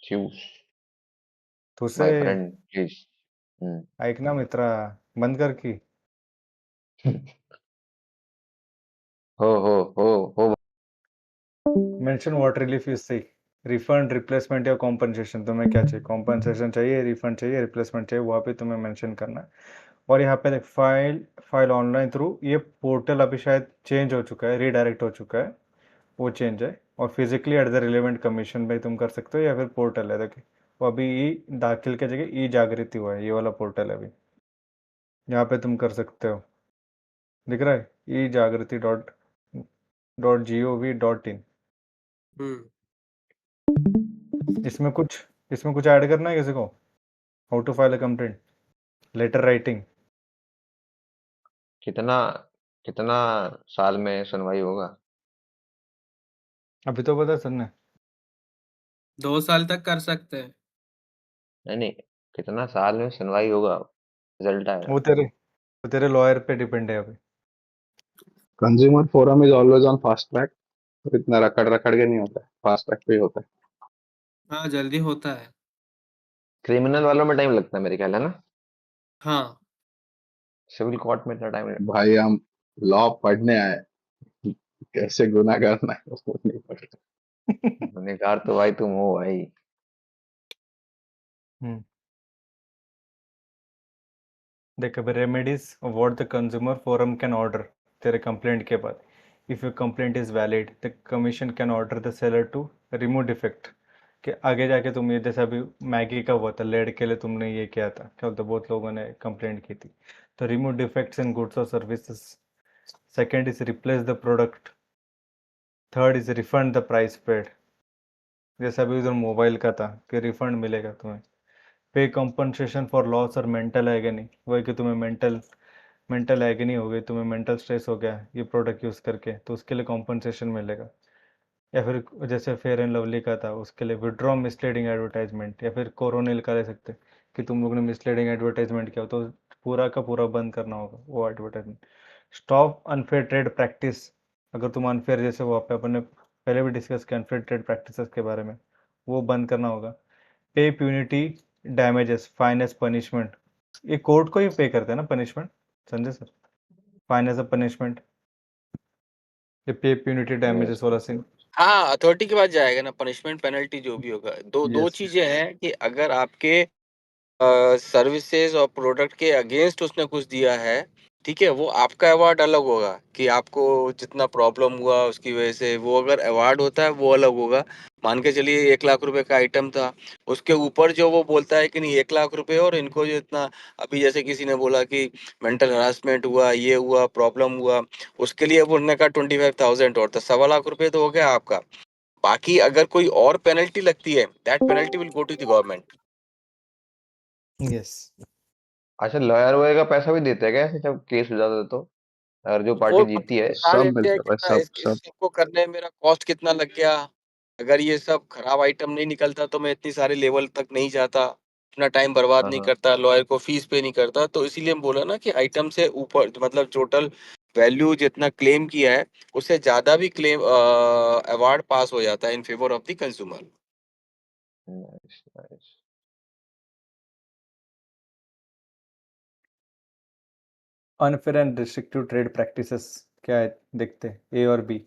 H: च्यूस
B: तो उसे
H: माय फ्रेंड प्लीज।
B: ऐक ना मित्रा, बंद कर की।
H: हो
B: mention what relief you seek, refund, replacement या कॉम्पनसेशन। तुम्हें क्या चाहिए, कॉम्पनसेशन चाहिए, रिफंड चाहिए, रिप्लेसमेंट चाहिए, वहाँ पे तुम्हें मेंशन करना है। और यहाँ पे देख, फाइल ऑनलाइन थ्रू, ये पोर्टल अभी शायद चेंज हो चुका है, रीडायरेक्ट हो चुका है, वो चेंज है। और physically at the relevant commission पे तुम कर सकते हो, या फिर पोर्टल है देखिए, वो अभी ई दाखिल के जगह ई जागृति हुआ है, ये वाला पोर्टल है अभी, यहाँ पे तुम कर सकते हो। दिख रहा है, ई जागृति .gov.in।
E: हम्म।
B: इसमें कुछ ऐड करना है किसी को, how to file a complaint, letter writing.
H: कितना कितना साल में सुनवाई होगा?
B: अभी तो पता सर ने
E: 2 साल तक कर सकते हैं।
H: नहीं नहीं, कितना साल में सुनवाई होगा, रिजल्ट आएगा?
B: वो तेरे लॉयर पे डिपेंड है अभी।
A: Consumer forum is always on fast track, तो इतना रखड़ रखड़ के नहीं होता है, फास्ट ट्रैक पे ही होता है।
E: हाँ, जल्दी होता है।
H: क्रिमिनल वालों में टाइम लगता है मेरे ख्याल है ना,
E: हाँ।
H: सिविल कोर्ट में इतना टाइम नहीं लगता।
A: भाई हम लॉ पढ़ने आए, कैसे गुनाह करना है वो नहीं पढ़ते।
H: गुनहगार तो भाई तुम हो भाई।
B: हम्म देख, अभी remedies what the consumer forum can order तेरे कंप्लेंट के बाद। If your complaint is valid, the commission can order the seller to remove defect. कि आगे जाके तुम ये, जैसे अभी मैगी का हुआ था, लेड के लिए तुमने ये किया था, क्या बोलते, बहुत लोगों ने कंप्लेंट की थी। तो रिमूव डिफेक्ट्स इन गुड्स और services. Second is replace the product. Third is refund the price paid. जैसे अभी उधर मोबाइल का था कि रिफंड मिलेगा तुम्हें। पे कंपनसेशन फॉर लॉस और मेंटल एगनी, वही कि तुम्हें मेंटल एगनी हो गई, तुम्हें मेंटल स्ट्रेस हो गया ये प्रोडक्ट यूज़ करके, तो उसके लिए कॉम्पनसेशन मिलेगा। या फिर जैसे फेयर एंड लवली का था, उसके लिए विड्रॉ मिसलीडिंग एडवर्टाइजमेंट। या फिर कोरोनिल का ले सकते, कि तुम लोग ने मिसलीडिंग एडवर्टाइजमेंट किया तो पूरा का पूरा बंद करना होगा वो advertisement. Stop unfair trade practice. अगर तुम अनफेयर, जैसे वो पे अपन ने पहले भी डिस्कस किया अनफेयर ट्रेड प्रैक्टिसेस के बारे में, वो बंद करना होगा। Pay punitive damages, fine as punishment. ये कोर्ट को ही पे करते हैं ना punishment, Sanjay sir, fine as a punishment, ये पे प्यूनिटी
H: यस
B: डैमेजेस वाला सीन।
I: हाँ, अथॉरिटी के पास जाएगा ना, पनिशमेंट पेनल्टी जो भी होगा। दो
B: यस।
I: चीजें हैं कि अगर आपके सर्विसेज और प्रोडक्ट के अगेंस्ट उसने कुछ दिया है, ठीक है, वो आपका अवार्ड अलग होगा कि आपको जितना प्रॉब्लम हुआ उसकी वजह से, वो अगर अवार्ड होता है वो अलग होगा। मान के चलिए 1,00,000 रुपए का आइटम था, उसके ऊपर जो वो बोलता है कि नहीं 1,00,000 रुपए, और इनको जो इतना, अभी जैसे किसी ने बोला कि मेंटल हरासमेंट हुआ, ये हुआ, प्रॉब्लम हुआ, उसके लिए वो उन्होंने कहा 25,000, और तो 1,15,00,000 रुपए तो हो गया आपका। बाकी अगर कोई और पेनल्टी लगती है, that penalty will go to the government.
B: Yes.
H: अच्छा, लॉयर वॉयर का पैसा भी देते हैं क्या ऐसे जब केस हो जाता है तो? अगर जो
I: वो
H: पार्टी जीती
I: मतलब
H: है?
I: दिखा
A: सब
I: देते हैं
A: मिलता है भाई,
I: कितना
A: सब
I: इस
A: सब।
I: सबको करने में मेरा कॉस्ट कितना लग गया। अगर ये सब खराब आइटम नहीं निकलता तो मैं इतनी सारे लेवल तक नहीं जाता, अपना टाइम बर्बाद
H: हाँ
I: नहीं
H: हाँ।
I: करता, लॉयर को फीस पे नहीं करता। तो इसीलिए हम बोला ना कि आइटम से ऊपर, मतलब टोटल वैल्यू जितना क्लेम किया है, उससे ज्यादा भी क्लेम अवार्ड पास हो जाता है in favour of the consumer.
H: Nice nice.
B: Unfair and restrictive trade practices क्या है देखते हैं, ए और B.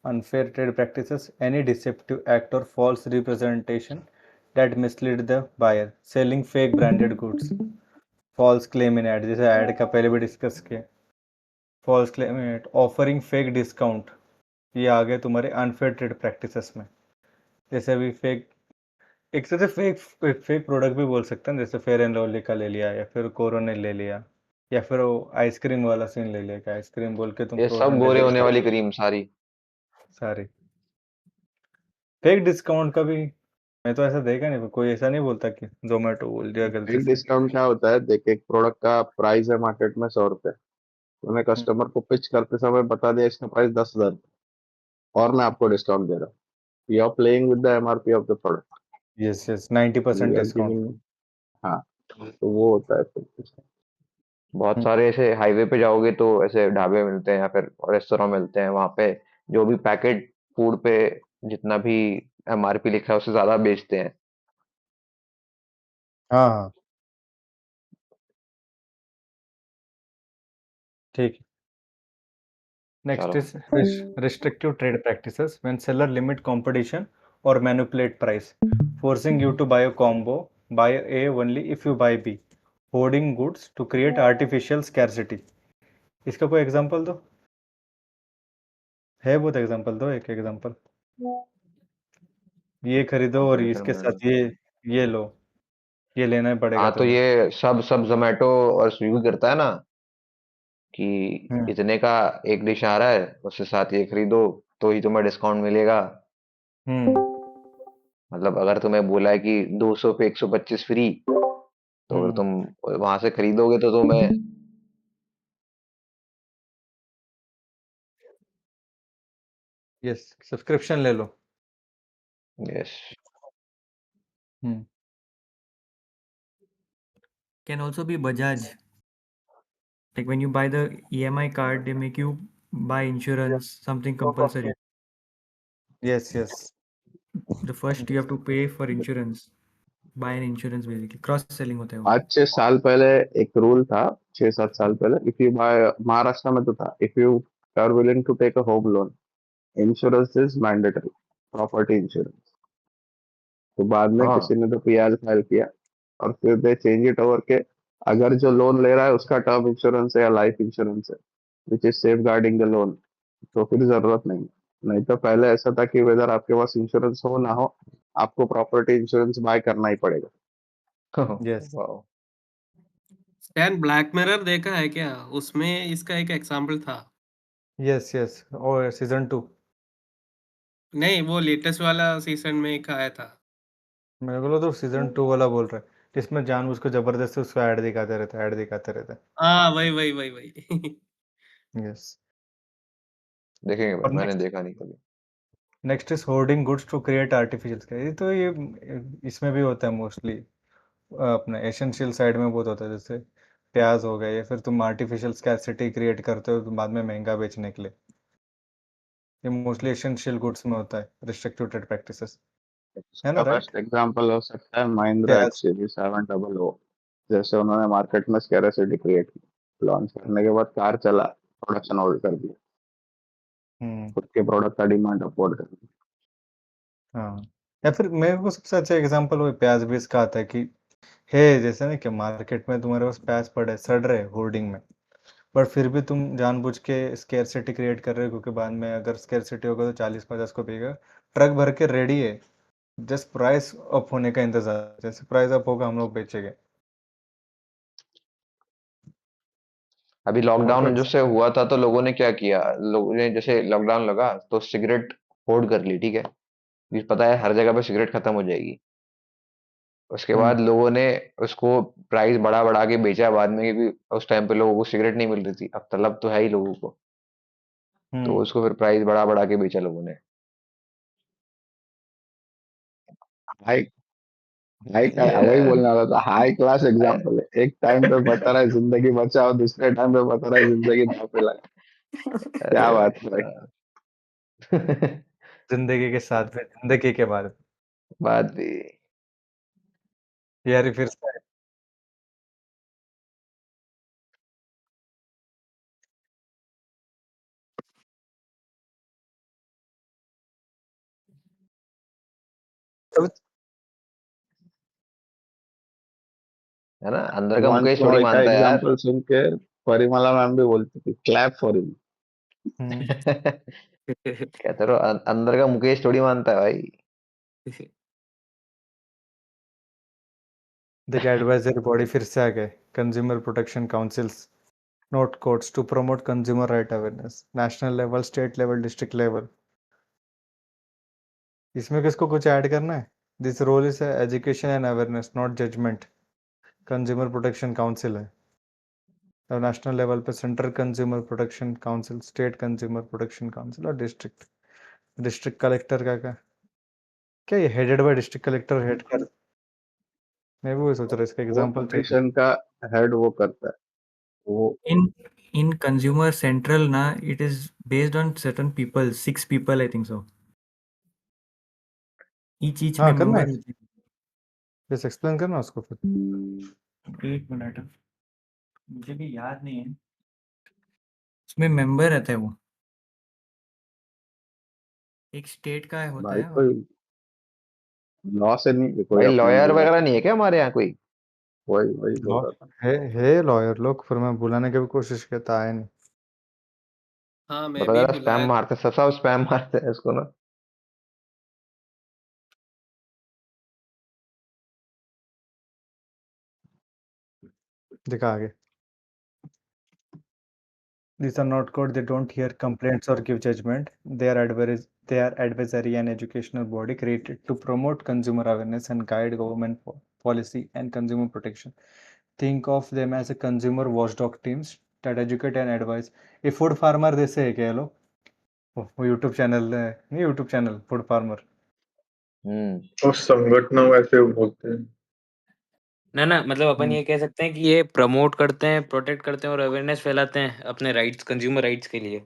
B: Unfair trade practices, any deceptive act और false representation that mislead the buyer, selling fake branded goods, false claim in ad, जैसे ad का पहले भी डिस्कस किया, false claim in ad, offering fake discount, ये आ गए तुम्हारे अनफेयर ट्रेड प्रैक्टिसेस में। जैसे अभी फेक, एक तरह से फेक प्रोडक्ट भी बोल सकते हैं, जैसे फेयर एंड लवली का ले लिया, या फिर कोरोनिल ले लिया, या फिर वो आइसक्रीम वाला सीन ले लिया कि आइसक्रीम बोल के तुम
H: ये सब
B: फ्रोजन
H: गोरे होने
B: डेजर्ट
H: वाली क्रीम सारी।
B: सारी। फेक डिस्काउंट का भी मैं तो ऐसा देखा नहीं, कोई ऐसा नहीं बोलता कि जोमेटो बोल दिया गलती
A: एक
B: से।
A: डिस्काउंट क्या होता है, देखिए एक प्रोडक्ट का प्राइस है मार्केट में 100 रुपए, मैंने कस्टमर को पिच करते समय बता दिया इसका प्राइस 10,000 और मैं आपको डिस्काउंट दे रहा हूँ। You are playing with the MRP of the product,
B: yes yes, 90%
A: you are
B: discount.
A: Giving. हाँ, तो वो होता है फिर।
H: बहुत सारे ऐसे हाईवे पे जाओगे तो ऐसे ढाबे मिलते हैं या फिर रेस्टोरेंट मिलते हैं, वहां पे जो भी पैकेट फूड पे जितना भी एमआरपी लिखा है उससे ज्यादा बेचते हैं।
B: हाँ हाँ, ठीक है। Next
H: चलो,
B: is restrictive trade practices, when seller limit competition or manipulate price, forcing you to buy a combo, buy A only if you buy B, hoarding goods to create artificial scarcity। इसका कोई example दो, है बहुत example दो, एक example. ये खरीदो और इसके साथ ये लो, ये लेना ही पड़ेगा
H: हाँ तो
B: तुम्हें।
H: ये सब सब जोमेटो और स्विगी करता है ना, कि
B: हम्म
H: इतने का एक डिश आ रहा है, उसके साथ ये खरीदो तो ही तुम्हें डिस्काउंट मिलेगा।
B: हम्म
H: मतलब अगर तुम्हें बोला है कि 200 पे 125 फ्री, तो अगर
B: हम्म
H: तुम वहां से खरीदोगे तो तुम्हें।
B: यस, सब्सक्रिप्शन ले लो।
H: Yes,
B: hmm
F: Can also be Bajaj. Like when you buy the EMI card, they make you buy insurance, something compulsory.
B: Yes yes,
F: The first you have to pay for insurance. Buy an insurance basically. Cross selling होता है वो।
A: आज 6 साल पहले एक rule था, 6-7 साल पहले, इफ यू बाय, महाराष्ट्र में तो था, if you are willing to take a home loan, insurance is mandatory, property insurance. तो बाद में
H: हाँ
A: किसी ने तो पीआर फाइल किया और फिर दे चेंज इट ओवर के अगर जो लोन ले रहा है उसका टर्म इंश्योरेंस है या लाइफ इंश्योरेंस है which is safeguarding the loan, तो फिर जरूरत नहीं। नहीं तो पहले ऐसा था कि वेदर आपके पास इंश्योरेंस हो ना हो, आपको प्रॉपर्टी इंश्योरेंस बाय करना ही पड़ेगा।
B: यस
H: वाह।
E: स्टैन ब्लैक मिरर देखा है क्या? उसमें इसका एक एग्जाम्पल था।
B: यस यस, और सीजन 2
E: नहीं, वो लेटेस्ट वाला सीजन में एक आया था।
B: मेरे को तो सीजन 2 वाला बोल रहा है, जिसमें जानबूझ के जबरदस्ती उसको ऐड दिखाते रहते, ऐड दिखाते रहते।
E: हाँ, वही वही वही वही।
B: यस।
H: देखेंगे भाई,
B: और
H: मैंने
B: नेक्स्ट
H: देखा नहीं कभी।
B: Next is hoarding goods to create artificial scare. ये तो ये इसमें भी होता है मोस्टली, अपने एसेंशियल साइड में बहुत होता है, जैसे प्याज हो गया, या फिर तुम आर्टिफिशियल स्कैरसिटी क्रिएट करते हो तो बाद में महंगा बेचने के लिए। ये मोस्टली एसेंशियल गुड्स में होता है, रिस्ट्रिक्टिव ट्रेड प्रैक्टिसेस, है ना,
A: इसका
B: राइट?
A: बेस्ट एग्जांपल हो सकता है महिंद्रा
B: प्याज।
A: एक्सयूवी 700। जैसे उन्होंने मार्केट में स्कैरसिटी क्रिएट की, लॉन्च करने के बाद कार चला, प्रोडक्शन होल्ड कर दिया,
B: हम्म
A: खुद के प्रोडक्ट का डिमांड अफोर्ड कर दिया।
B: हाँ, या फिर मेरे को सबसे अच्छा एग्जांपल वो प्याज भी इसका आता है कि है, जैसे ना कि मार्केट में तुम्हारे पास प्याज पड़े सड़ रहे होर्डिंग में, पर फिर भी तुम जानबूझ के स्केर्सिटी क्रिएट कर रहे हो, क्योंकि बाद में अगर स्केर्सिटी होगा तो 40-50 को बिकेगा, ट्रक भर के रेडी है, जस्ट प्राइस अप होने का इंतजार, जैसे प्राइस अप होगा हम लोग बेचेंगे।
H: अभी
B: और कोई
H: लॉकडाउन जो से हुआ था तो लोगों ने क्या किया, लोगों ने जैसे लॉकडाउन लगा तो सिगरेट होल्ड कर ली, ठीक है, क्योंकि पता है हर जगह पे सिगरेट खत्म हो जाएगी। उसके बाद लोगों ने उसको प्राइस बढ़ा बढ़ा के बेचा बाद में, क्योंकि उस टाइम पे लोगों को सिगरेट नहीं मिल रही थी, अब तलब तो है ही लोगों को, तो
B: हम्म
H: उसको फिर प्राइस बढ़ा बढ़ा के बेचा लोगों ने।
A: हाई हाई वही
H: ये
A: बोलने वाला था, हाई क्लास एग्जांपल है। एक टाइम पे बता रहा है जिंदगी बचाओ, दूसरे टाइम पे बता रहा है जिंदगी दांव पे लगा। क्या
H: अरे
A: बात है भाई।
B: जिंदगी के साथ में जिंदगी के बाद,
H: बात भी
B: यार फिर से
H: है ना, अंदर का
A: वंस
H: मुकेश थोड़ी
A: मॉय का
H: मानता है यार।
A: एग्जांपल सुन के परिमला मैम भी बोलती थी क्लैप फॉर हिम।
B: हम्म,
H: कहते रहो, अंदर का मुकेश थोड़ी मानता है भाई।
B: देखिए एडवाइजरी बॉडी फिर से आ गए, consumer protection councils, note codes to promote consumer right awareness, national level, state level, district level. इसमें किसको कुछ ऐड करना है? This role is education and awareness, not judgement. Consumer protection council है, और नेशनल लेवल पे central consumer protection council, state consumer protection council और district. District collector का क्या ये headed by district collector head कर? मैं भी वही सोच रहा इसका
A: वो
B: एग्जांपल चाहिए।
A: कमीशन का हेड वो करता है, वो
F: In consumer central na, it is based on certain people, 6 people I think so. Each
B: हाँ
F: में
B: करना है,
F: member होते
B: बस एक्सप्लेन करना उसको फिर।
F: हैं। 1 मिनट, मुझे भी याद नहीं है। उसमें मेंबर रहता है वो। एक स्टेट का होता
A: भाई
F: है और
A: कोई लॉ से नहीं, कोई
H: भाई
A: अपना
H: लॉयर
A: बोला,
H: वगैरह नहीं है क्या हमारे यहाँ कोई?
A: वही वही बोल रहा था।
B: है लॉयर लोग, फिर मैं बुलाने की भी कोशिश करता आए नहीं।
E: हाँ, मैं
H: बता
E: भी
H: जरा, स्पैम
E: बुलाया था।
H: मारते सब स्पैम मारते हैं इसको ना।
B: दिखा आगे। These are not court, they don't hear complaints or give judgment. They are advisory and educational body created to promote consumer awareness and guide government policy and consumer protection. Think of them as a consumer watchdog teams that educate and advise. ये food farmer जैसे है क्या ये लोग? वो YouTube channel है, नहीं YouTube channel food farmer.
H: हम्म।
D: उस संगठनों ऐसे बोलते हैं।
C: ना मतलब अपन ये कह सकते हैं कि ये प्रमोट करते हैं, प्रोटेक्ट करते हैं और अवेयरनेस फैलाते हैं अपने राइट्स, कंज्यूमर राइट्स के लिए।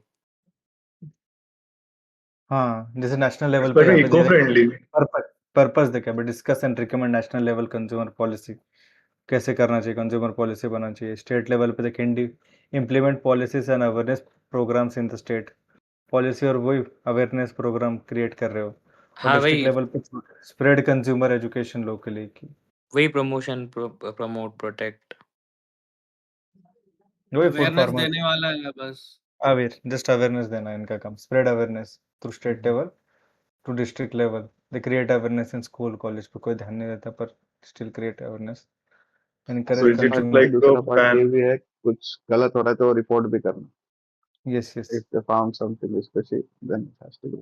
B: हाँ जैसे नेशनल लेवल पे
D: मतलब
B: यहाँ पे
D: इको फ्रेंडली।
B: पर्पस देखे अभी discuss and recommend national level consumer policy, कैसे करना चाहिए, कंज्यूमर पॉलिसी बनाना चाहिए। स्टेट लेवल पे देखें implement policies and awareness programs in the state, policy और वही अवेयरनेस प्रोग्राम क्रिएट कर रहे हो। और
C: हाँ
B: डिस्ट्रिक्ट
C: भाई,
B: लेवल पे स्प्रेड कंज्यूमर एजुकेशन लोकली की,
C: वही प्रमोशन, प्रमोट, प्रोटेक्ट।
B: वही फूड
E: अवेयरनेस
B: फार्मर।
E: देने वाला है बस।
B: जस्ट अवेयरनेस देना है इनका काम, spread awareness through state level to district level. They create awareness in school college पे कोई ध्यान नहीं देता, पर still create awareness,
D: So
B: encourage
D: is it
B: consumer।
A: मतलब
D: like a
A: दूसरा पार्ट ये
D: ban?
A: भी है, कुछ गलत हो रहा है तो रिपोर्ट भी करना।
B: Yes yes
A: If they found something fishy, then it has to be.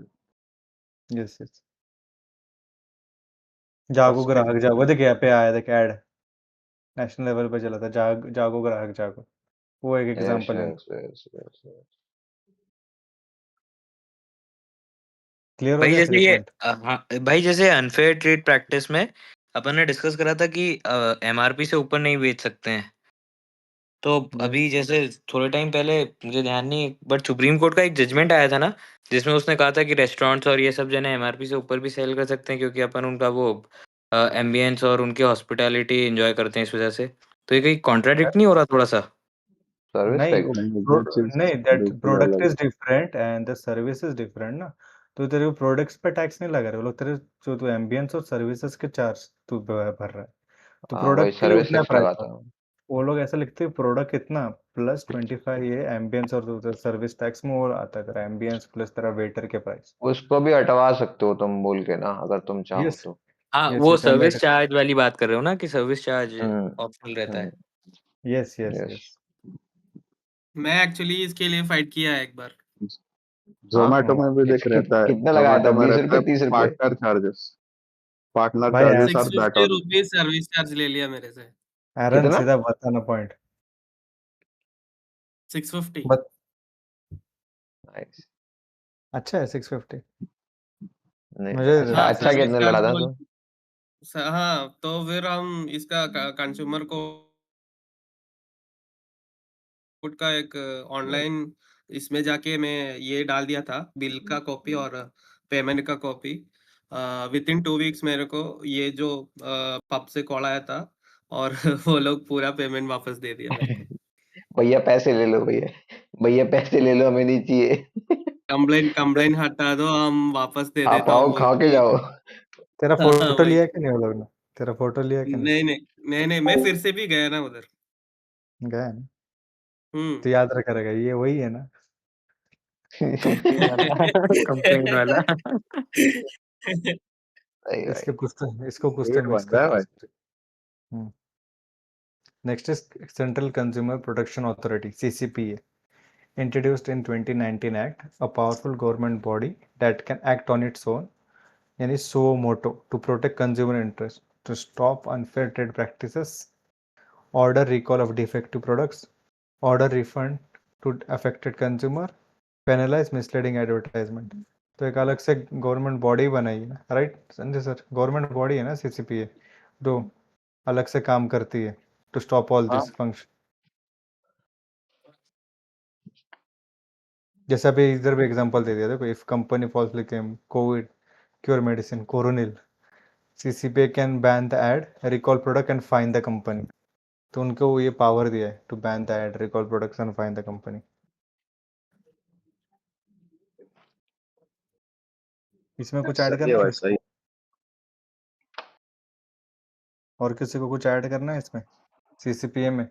B: Yes yes. जागो ग्राहक जागो, देख यहाँ पे आया, देख ऐड नेशनल लेवल पे चला था, जागो ग्राहक जागो, वो एक
H: यस
B: एग्जांपल है।
H: Yes yes yes.
B: क्लियर हो
C: भाई
B: गया
C: जैसे
B: फिर ये
C: ये
B: पॉइंट?
C: हाँ भाई, जैसे अनफेयर ट्रेड प्रैक्टिस में अपन ने डिस्कस करा था कि एमआरपी से ऊपर नहीं बेच सकते हैं। तो अभी जैसे थोड़े टाइम पहले, मुझे ध्यान नहीं, बट सुप्रीम कोर्ट का एक जजमेंट आया था ना, जिसमें उसने कहा था कि रेस्टोरेंट्स और ये सब जो है एमआरपी से ऊपर भी सेल कर सकते हैं, क्योंकि अपन उनका वो एम्बियंस और उनकी हॉस्पिटैलिटी एंजॉय करते हैं इस वजह से। तो ये कहीं कॉन्ट्राडिक्ट नहीं हो रहा थोड़ा सा?
H: सर्विस
B: नहीं
H: टैक्स।
A: वो चीज
B: नहीं, दैट
A: बिल्कुल
B: प्रोडक्ट
A: अलग
B: इज
A: है।
B: Different and the service is different ना। तो तेरे को प्रोडक्ट्स पे टैक्स नहीं लगा रहे वो लोग, तेरे जो तू एम्बियंस और सर्विसेज के चार्ज तू भर रहा है, तो
H: हाँ वही
B: प्रोडक्ट के लिए
H: सर्विस
B: उतना
H: टैक्स
B: प्राइस
H: लगाता
B: है।
H: हूँ।
B: वो लोग ऐसा लिखते हैं प्रोडक्ट इतना प्लस 25 ये एम्बियंस और सर्विस टैक्स में वो आता है तेरा एम्बियंस प्लस तेरा वेटर के प्राइस।
H: उसको भी हटवा सकते हो तुम बोल के ना, अगर तुम चाहो
B: यस
H: तो।
C: हाँ,
B: यस
C: वो
B: यस एम
C: सर्विस चार्ज वाली बात कर रहे हो ना, कि सर्विस चार्ज
H: हम्म
C: ऑप्शनल रहता है।
B: Yes yes
H: yes.
B: यस।
E: मैं एक्चुअली इसके लिए फाइट किया है एक बार।
H: हाँ
A: जोमेटो में भी देख रहता है,
H: कितना लगाया था,
A: जोमेटो में
H: 20
A: रहता
H: रुपए
A: है
H: 30 रुपए?
A: पार्टनर
B: भाई
A: charges
E: six
A: are that
E: fifty
A: only.
E: Rupees service charge ले लिया मेरे से।
B: एरन
H: कितना?
B: सीधा बताना पॉइंट
E: 650।
B: बत
H: नाइस।
B: अच्छा है 650।
H: नहीं
B: मुझे
H: अच्छा,
E: हाँ,
H: अच्छा
E: सर्विस
H: कितने
E: चार्ज
H: लड़ा था
E: बोल।
H: तो?
E: हाँ, तो फिर हम इसका कंज्यूमर कोर्ट का एक ऑनलाइन इसमें जाके मैं ये डाल दिया था, बिल का कॉपी और पेमेंट का कॉपी। विद इन 2 वीक्स मेरे को ये जो पब से कॉल आया था, और वो लोग पूरा पेमेंट वापस दे दिया मेरे को।
H: भैया पैसे ले लो, भैया भैया पैसे ले लो, हमें नहीं चाहिए।
E: कंप्लेन हटा दो, हम वापस दे
H: आप
E: देता हूँ
H: आओ
E: बोल
H: खा के
E: के।
H: जाओ।
B: तेरा
E: हाँ,
B: फोटो
E: वही।
B: लिया कि नहीं वो लोग ने? तेरा फोटो लिया कि नहीं?
E: नहीं, नहीं, नहीं मैं फिर से भी गया ना उधर।
B: गया है ना? तो
E: हम्म।
B: याद रखा रहेगा, ये वही है ना?
C: कंप्लेन वाला कंप्लेन वाला।
H: सही
B: इसके
H: भाई।
B: कुछ तो इसको कुछ तो
A: रीड
B: मिक्स
A: बन रहा है भाई।
B: करके next is central consumer protection authority (CCPA), introduced in 2019 Act, a powerful government body that can act on its own, yani suo moto, to protect consumer interests, to stop unfair trade practices, order recall of defective products, order refund to affected consumer, penalize misleading advertisement. तो एक अलग से government body बनाई है ना, right Sanjay sir? Government body है ना CCPA, जो अलग से काम करती है टू स्टॉप ऑल
H: हाँ
B: दिस फंक्शन। जैसे अभी इधर भी एग्जांपल दे दिया, देखो, if company falsely claim covid cure medicine Coronil, CCPA can ban the ad, recall product and fine the company. तो उनको ये पावर दिया है to ban the ad, recall products and fine the company. इसमें कुछ ऐड
A: सही है
B: करना
A: भाई,
B: है
A: सही।
B: और किसी को कुछ ऐड करना है इसमें CCPA में?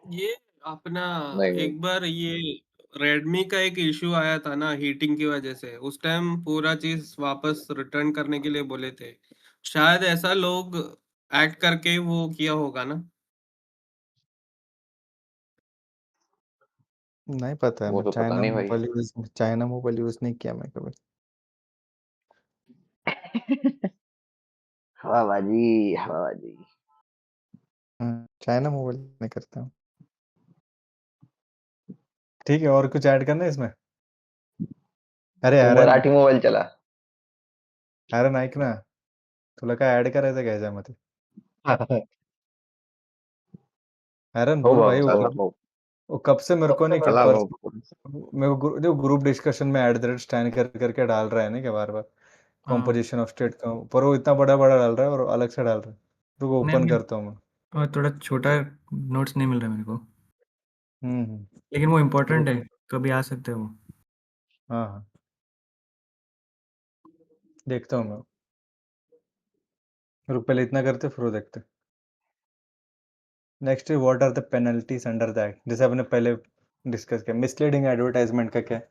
E: ये अपना
H: नहीं नहीं
E: एक बार ये रेडमी का एक इशू आया था ना हीटिंग की वजह से, उस टाइम पूरा चीज वापस रिटर्न करने के लिए बोले थे। शायद ऐसा लोग एक्ट करके वो किया होगा ना।
B: नहीं पता है,
H: वो
B: मैं
H: तो पता नहीं भाई।
B: चाइना मोबाइल यूज नहीं किया मैं कभी।
H: हवाबाजी हवाबाजी।
B: चाइना मोबाइल नहीं करता हूँ। ठीक है, और कुछ ऐड करना है इसमें? अरे
H: तो
B: अरन,
H: मराठी मोबाईल चला.
B: अरन ऐक ना, तुला काय ऍड करायचं का ह्याच्यामध्ये? अरन
H: हो
B: बोल
H: भाऊ
B: भाई,
A: चला
H: चला.
A: भाऊ,
B: वो कब से मेरे को नहीं कि
A: चला
B: पर्स
A: भाऊ।
B: मेरे को जो ग्रुप डिस्कशन में @स्टैंड करके डाल रहा है ना कि बार बार
F: हाँ
B: कॉम्पोजिशन ऑफ स्टेट का, पर वो इतना बड़ा बड़ा डाल रहा है और अलग से डाल रहा है। तो
F: नहीं
B: ओपन
F: नहीं,
B: करता हूँ मैं।
F: और थोड़ा छोटा नोट्स नहीं मिल रहा मेरे को,
B: हम्म,
F: लेकिन वो इम्पोर्टेंट
B: रुक,
F: है, कभी आ सकते हैं वो।
B: हाँ हाँ, देखता हूँ मैं। रुक, पहले इतना करते फिर वो देखते। Next, what are the penalties under the act? जैसे आपने पहले डिस्कस किया, मिसलीडिंग एडवर्टाइजमेंट का क्या है?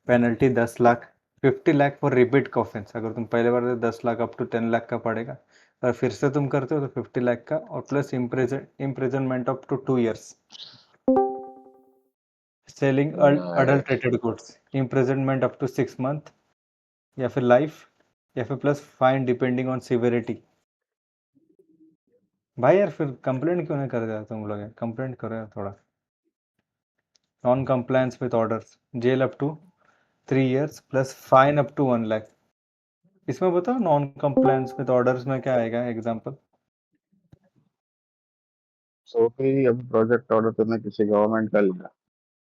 B: Penalty 10 lakh, 50 lakh for repeat का ऑफेंस। अगर तुम पहले बार 10 लाख अप टू 10 लाख का पड़ेगा, और फिर से तुम करते हो तो 50 लाख का, और plus imprisonment up to 2 years। Selling
H: nice.
B: Adulterated goods, imprisonment up to 6 month, या फिर लाइफ, या फिर plus fine depending on severity. भाई यार, फिर कंप्लेंट क्यों नहीं कर रहे तुम लोग? कंप्लेंट करो यार थोड़ा। Non compliance with orders, jail up to 3 years plus fine up to 1 lakh। इसमें बताओ, नॉन कंप्लायंस विद ऑर्डर्स में क्या आएगा एग्जांपल?
A: सो कि अब प्रोजेक्ट ऑर्डर तुमने किसी गवर्नमेंट का लिया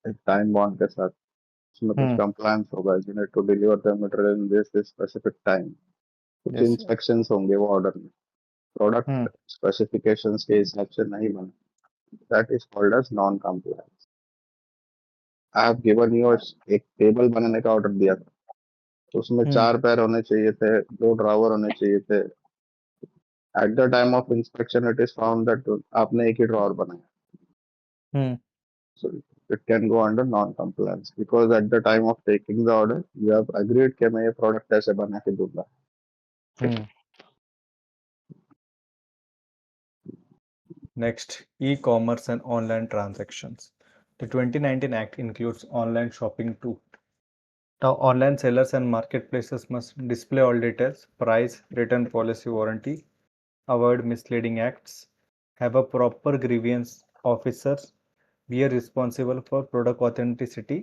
A: एक टाइम बॉन्ड के साथ, उसमें कुछ कंप्लायंस होगा, you need to deliver the material in this specific time. कुछ
B: यस।
A: इंस्पेक्शंस होंगे वो ऑर्डर में, प्रोडक्ट स्पेसिफिकेशंस के हिसाब से नहीं बना, that is called as non compliance. I have given you एक टेबल बनाने का ऑर्डर दिया था, तो उसमें 4 पैर होने चाहिए थे, 2 ड्रावर होने चाहिए थे। At the time of inspection it is found that आपने एक ही ड्रॉवर बनाया, so it can go under non-compliance because at the time of taking the order you have agreed कि मैं ये product ऐसे बना के दूंगा।
B: Next, e-commerce and online transactions. The 2019 Act includes online shopping too. Now, online sellers and marketplaces must display all details: price, return policy, warranty, avoid misleading acts, have a proper grievance officers, be responsible for product authenticity।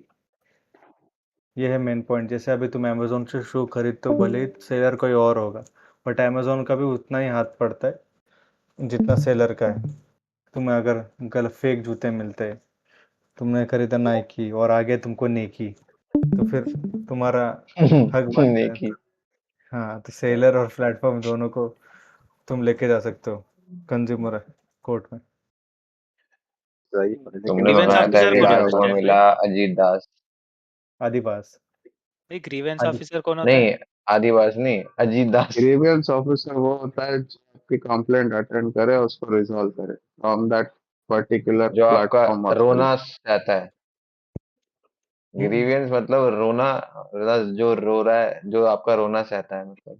B: ये है main point. जैसे अभी तुम Amazon से शू खरीदते हो, भले ही seller कोई और होगा, बट अमेजोन का भी उतना ही हाथ पड़ता है जितना सेलर का है। तुम्हें अगर गलत फेक जूते मिलते हैं, तुमने खरीदा नाइकी और आगे तुमको नेकी, तो फिर तुम्हारा हक बनता है।
H: नेकी.
B: हाँ, तो सेलर और प्लेटफॉर्म दोनों को तुम लेके जा सकते हो कंज्यूमर कोर्ट में।
A: सही है, लेकिन
H: तुमने
A: इसमें
C: ग्रीवेंस
H: सुना है
A: ऐसा
C: ऑफिसर
A: भी
C: कौन
A: क्या
H: तहसीलदार
C: होता
H: को
A: होगा?
C: है?
H: मिला अजीत दास.
B: आदिवास,
C: ग्रीवेंस
B: आदि
C: ऑफिसर कौन होता
H: नहीं,
C: है?
H: आदिवासी नहीं, अजीत दास।
A: ग्रीवियंस ऑफिसर वो होता है जो आपकी कंप्लेंट अटेंड करे, उसको रिजॉल्व करे फ्रॉम दैट पर्टिकुलर
H: जो आपका
A: प्लेटफॉर्म और
H: रोना सहता है।
B: हम्म
H: ग्रीवियंस मतलब रोना, मतलब जो रो रहा है, जो आपका रोना सहता है मतलब।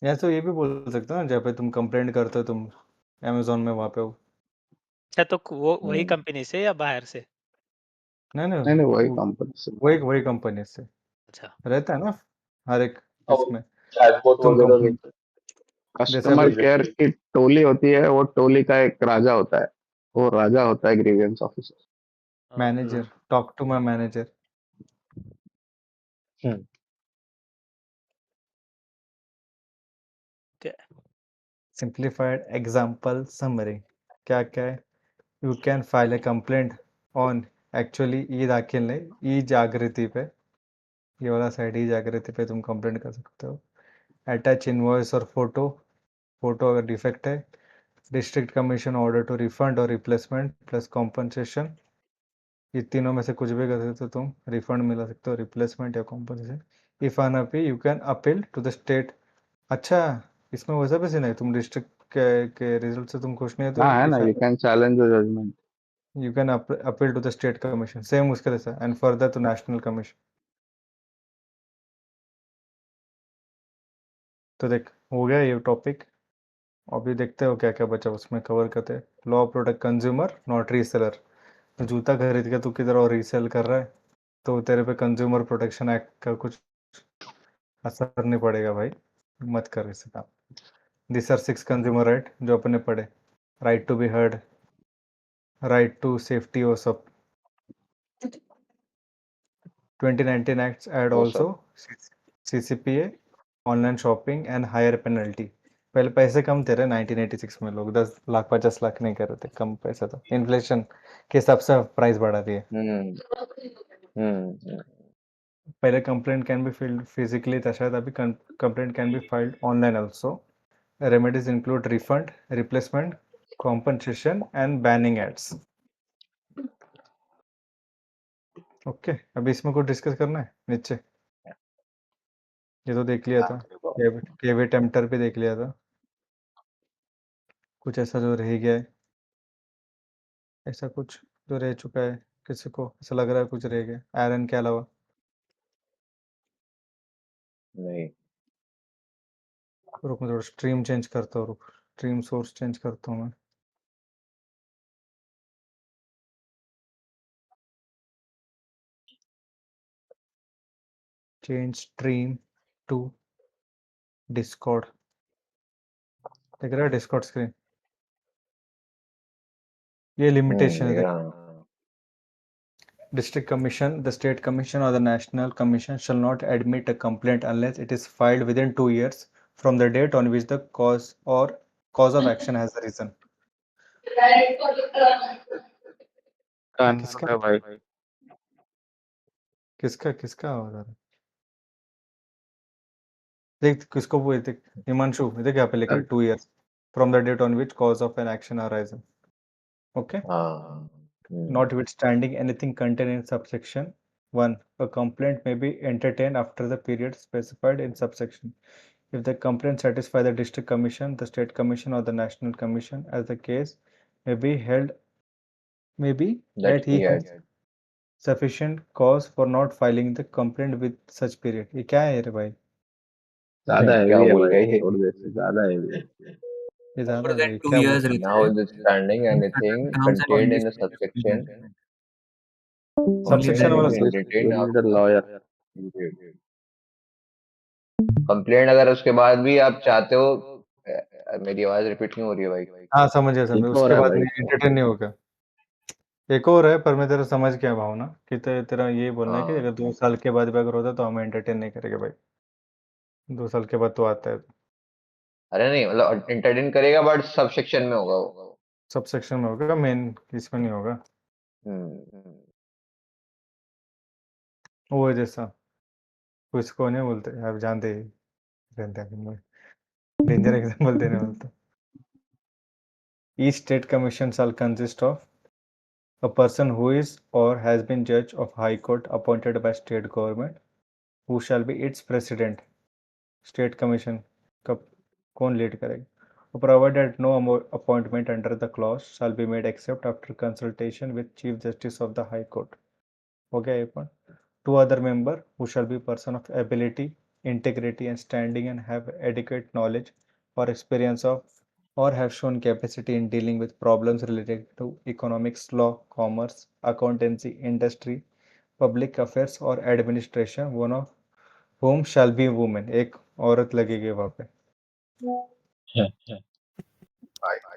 B: या तो ये भी बोल सकते हो ना, जहाँ पे तुम कंप्लेंट करते हो तुम अमेजोन में, वहाँ पे हो।
J: अच्छा, तो वो वही
H: हम्म।
J: कंपनी से या बाहर से?
B: नहीं नहीं,
A: नहीं वही
B: वो-
A: कंपनी से।
B: वही कंपनी से
J: अच्छा,
B: रहता है ना हर एक
D: और
B: इसमें।
D: चैटबॉट
B: तुम
D: वगैरह
B: कंप्लेंट
D: रहते
B: जैसे
A: कस्टमर
B: अभी
A: केयर की टोली होती है, वो टोली का एक राजा होता है, वो राजा होता है grievance officer.
B: Manager, talk to my manager.
H: Hmm.
J: Okay.
B: Simplified example summary क्या क्या है? You can file a complaint on, actually e दाखिल नहीं, ई जागृति पे, ये वाला साइड ई जागृति पे तुम कंप्लेंट कर सकते हो। अटैच इनवॉइस और फोटो, फोटो अगर डिफेक्ट है। District commission order to refund और रिप्लेसमेंट प्लस कॉम्पनसेशन, ये तीनों में से कुछ भी कर सकते हो तुम, रिफंड मिला सकते हो, रिप्लेसमेंट या compensation. If unhappy you can appeal to the state. अच्छा, इसमें वैसा भी नहीं, तुम डिस्ट्रिक्ट के रिजल्ट से तुम खुश नहीं है तो
A: हाँ है ना,
B: if
A: you can challenge the judgment.
B: you can appeal to the state commission, same उसके जैसा, and further to national commission। तो देख, हो गया ये टॉपिक। अभी देखते हो क्या क्या बचा उसमें कवर करते हैं। Law protect consumer not reseller. तो जूता खरीद के तू किधर और रीसेल कर रहा है तो तेरे पे कंज्यूमर प्रोटेक्शन एक्ट का कुछ असर नहीं पड़ेगा भाई, मत कर इसे काम। दिस आर 6 कंज्यूमर राइट जो अपने पढ़े। Right to be heard, right to safety, वो सब 2019 acts add
H: वो
B: also
H: सब
B: CCPA, online shopping and higher penalty. पहले पैसे कम थे रे 1986 में, लोग 10 लाख 50 लाख नहीं कर रहे थे, कम पैसा था, इन्फ्लेशन के हिसाब से प्राइस बढ़ा दिए।
H: हम्म।
B: पहले complaint can be filed physically था शायद, अभी complaint can be filed online also. Remedies include refund, replacement, compensation and banning ads. Okay, अभी इसमें कुछ डिस्कस करना है नीचे? ये तो देख लिया था, केवी टेम्पटर भी देख लिया था। कुछ ऐसा जो रह गया है, ऐसा कुछ जो रह चुका है, किसी को ऐसा लग रहा है कुछ रह गया आयरन के अलावा?
H: नहीं।
B: रुक, मैं थोड़ा स्ट्रीम चेंज करता हूँ, रुक, स्ट्रीम सोर्स चेंज करता हूँ मैं। Change stream to Discord. देख रहा है डिस्कॉर्ड स्क्रीन? ये लिमिटेशन है
H: दिख
B: देख।
H: रहा।
B: District Commission, the State Commission or the National Commission shall not admit a complaint unless it is filed within 2 years from the date on which the cause of action has arisen। किसका
A: है भाई।
B: किसका किसका आवाज आ रहा है? देख किसको वो, देख हिमांशु, देख यहाँ पे लिखा है 2 years from the date on which cause of an action arisen। Okay,
H: हाँ।
B: notwithstanding anything contained in subsection 1, a complaint may be entertained after the period specified in subsection if the complaint satisfy the district commission, the state commission or the national commission, as the case may be held, may be that he has sufficient cause for not filing the complaint with such period। ये क्या है रे भाई?
A: ज्यादा
H: क्या
A: heavy है
H: बोल
A: भाई,
H: गए ये?
A: छोड़ दे इसे, ज्यादा हेवी है।
B: ये ज्यादा
F: More
B: है
F: than
B: भाई,
F: 2
B: क्या बोल?
F: years रहता है।
H: Notwithstanding
F: In
H: anything
F: certain terms and
H: contained in the
F: conditions
H: subsection,
F: रहता है।
H: only
B: सबसेक्शन
H: then
B: वाला
H: it is
B: सब
H: entertained
A: We need a
H: after
A: lawyer।
H: the period। Complaint अगर उसके बाद भी आप चाहते हो, मेरी आवाज रिपीट क्यों हो रही है भाई?
B: हाँ समझ गया, समझ,
A: एक और
B: उसके
A: है
B: बाद
A: भाई।
B: एंटरटेन नहीं होगा। एक और है, पर मैं तेरा समझ गया भावना कि तेरा ये बोलना है कि
H: हाँ।
B: अगर 2 साल के बाद भी अगर होता तो हम एंटरटेन नहीं करेंगे भाई, 2 साल के बाद तो आता है।
H: अरे नहीं, मतलब एंटरटेन करेगा बट सब सेक्शन में होगा वो।
B: सब सेक्शन में होगा, मेन इसमें नहीं होगा।
H: हम्म।
B: वो है जैसा कुछ को नहीं बोलते, आप जानते ही रहते हैं, डेंजर एग्जाम्पल देने वाला। Each state commission shall consist of a person who is or has been judge of high court appointed by state government, who shall be its president. State commission कब कौन लीड करेगा? Provided no appointment under the clause shall be made except after consultation with Chief Justice of the High Court. हो गया ये point. 2 other member who shall be person of ability, integrity and standing and have adequate knowledge or experience of or have shown capacity in dealing with problems related to economics, law, commerce, accountancy, industry, public affairs or administration, one of whom shall be women. एक औरत लगेगी वहाँ पे.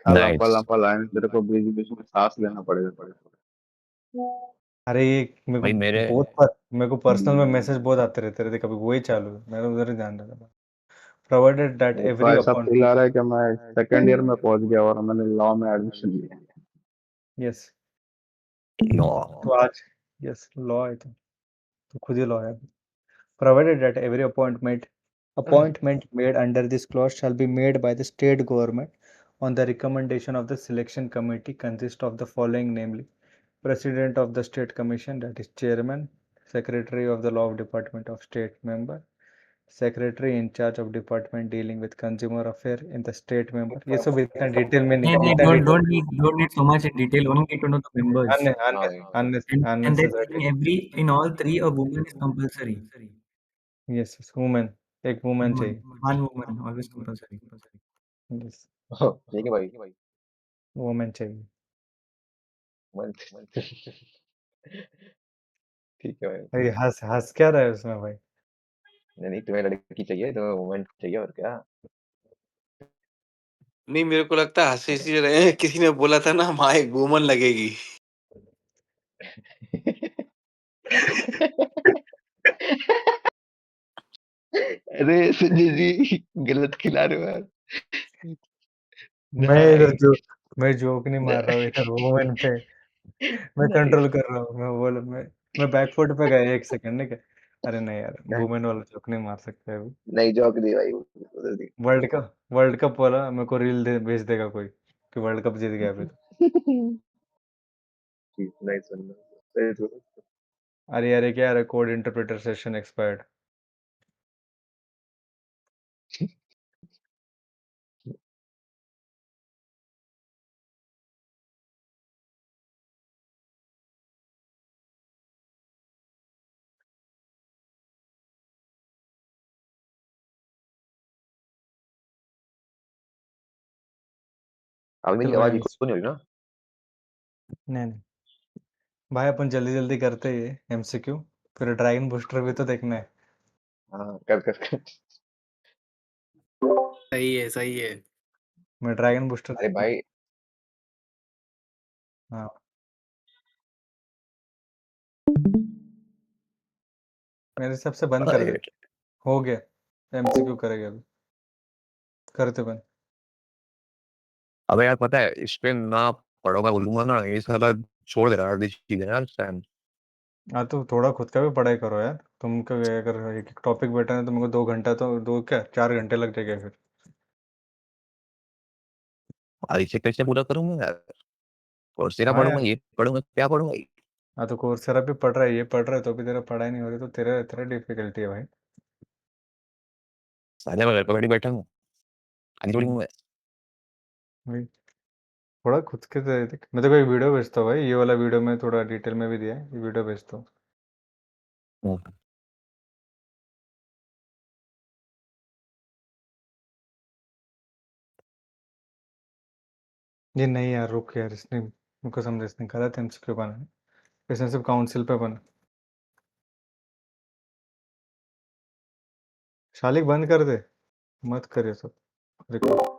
A: लंबा लंबा line तेरे को बीच बीच में सांस लेना पड़ेगा.
B: अरे ये
K: भाई मेरे
B: मेरे को पर्सनल में मैसेज बहुत आते रहते थे, कभी वही चालू है, मेरा उधर ही ध्यान रहता था. Provided that
A: मेरे को
B: every
A: ऐसा
B: upon
A: फील आ रहा है कि मैं सेकंड ईयर में पहुंच गया और मैंने लॉ में एडमिशन लिया.
B: यस
K: लॉ
B: तो आज यस लॉ है तो खुद ही लॉ है. Provided that every appointment made under this clause shall be made by the state government on the recommendation of the selection committee consist of the following, namely president of the state commission, that is chairman, secretary of the law department of state member, secretary in charge of department dealing with consumer affair in the state member. ये सब इतना detail में नहीं, इतना
F: don't need so much in detail. Only need to know the members. And then
B: unnecessary.
F: in all 3 a woman is compulsory.
B: Yes, woman, एक woman चाहिए.
F: One woman always compulsory.
B: Yes,
H: ठीक है भाई.
B: woman चाहिए.
H: ठीक है भाई.
B: अरे हंस क्या रहा है उसमें भाई?
H: नहीं तुम्हें लड़की चाहिए, तुम्हें वुमेन चाहिए और क्या.
I: नहीं मेरे को लगता है हंस इसी रहे हैं, किसी ने बोला था ना माँ एक वुमन लगेगी.
H: अरे संजय जी गलत खिला रहे हो यार.
B: मैं जोक नहीं मार रहा हूँ इधर वुमेन पे. मैं कंट्रोल कर रहा हूँ. मैं बैकफुट पे गया 1 सेकंड. नहीं क्या? अरे नहीं यार, वुमेन वाला जोक नहीं मार सकते अभी.
H: नहीं जोक दी भाई उधर दी.
B: वर्ल्ड कप वाला मेरे को रील भेज देगा कोई कि वर्ल्ड कप जीत गया अभी तो.
H: नहीं सुनना.
B: अरे क्या है, कोड इंटरप्रेटर सेशन एक्सपायर्ड.
H: अभी मेरी
B: चलो
H: आवाज
B: भाई,
H: इको नहीं हो रही ना.
B: नहीं भाई, अपन जल्दी जल्दी करते ही एमसीक्यू, फिर ड्रैगन बूस्टर भी तो देखना है.
H: हाँ कर.
E: सही है.
B: मैं ड्रैगन बूस्टर
H: अरे भाई
B: हाँ मेरे हिसाब से बंद कर दे. हो गया, एमसीक्यू करेगा अभी. करते बंद.
K: अबे यार पता है इस पे ना पढ़ोगा बोलूंगा ना, ये साला छोड़ दे रहा है चीजें यार सैम.
B: हाँ तो थोड़ा खुद का भी पढ़ाई करो यार. तुम का अगर एक एक टॉपिक बैठा है तो मेरे को 2 घंटा तो 2 क्या 4 घंटे लग जाएगा फिर.
K: इसे कैसे पूरा करूंगा यार? कोर्सेरा
B: हाँ
K: पढ़ूंगा,
B: यार,
K: ये पढ़ूंगा, क्या पढ़ूंगा?
B: हाँ तो कोर्सेरा भी पढ़ रहा है, ये पढ़ रहा है, तो भी तेरा पढ़ाई नहीं हो रही, तो तेरा तेरा डिफिकल्टी है भाई.
K: साले मैं घर पे बैठी बैठा हूँ, आनी थोड़ी हूँ मैं.
B: भाई थोड़ा खुद के देख. मैं तो कोई वीडियो भेजता हूँ भाई, ये वाला वीडियो में थोड़ा डिटेल में भी दिया है, ये वीडियो भेजता हूँ. ये नहीं यार, रुक यार, इसने मुझको समझ, इसने गलत एमसीक्यू बना है. इसने सिर्फ काउंसिल पे बना. शालिक बंद कर दे, मत करे सब रिकॉर्ड.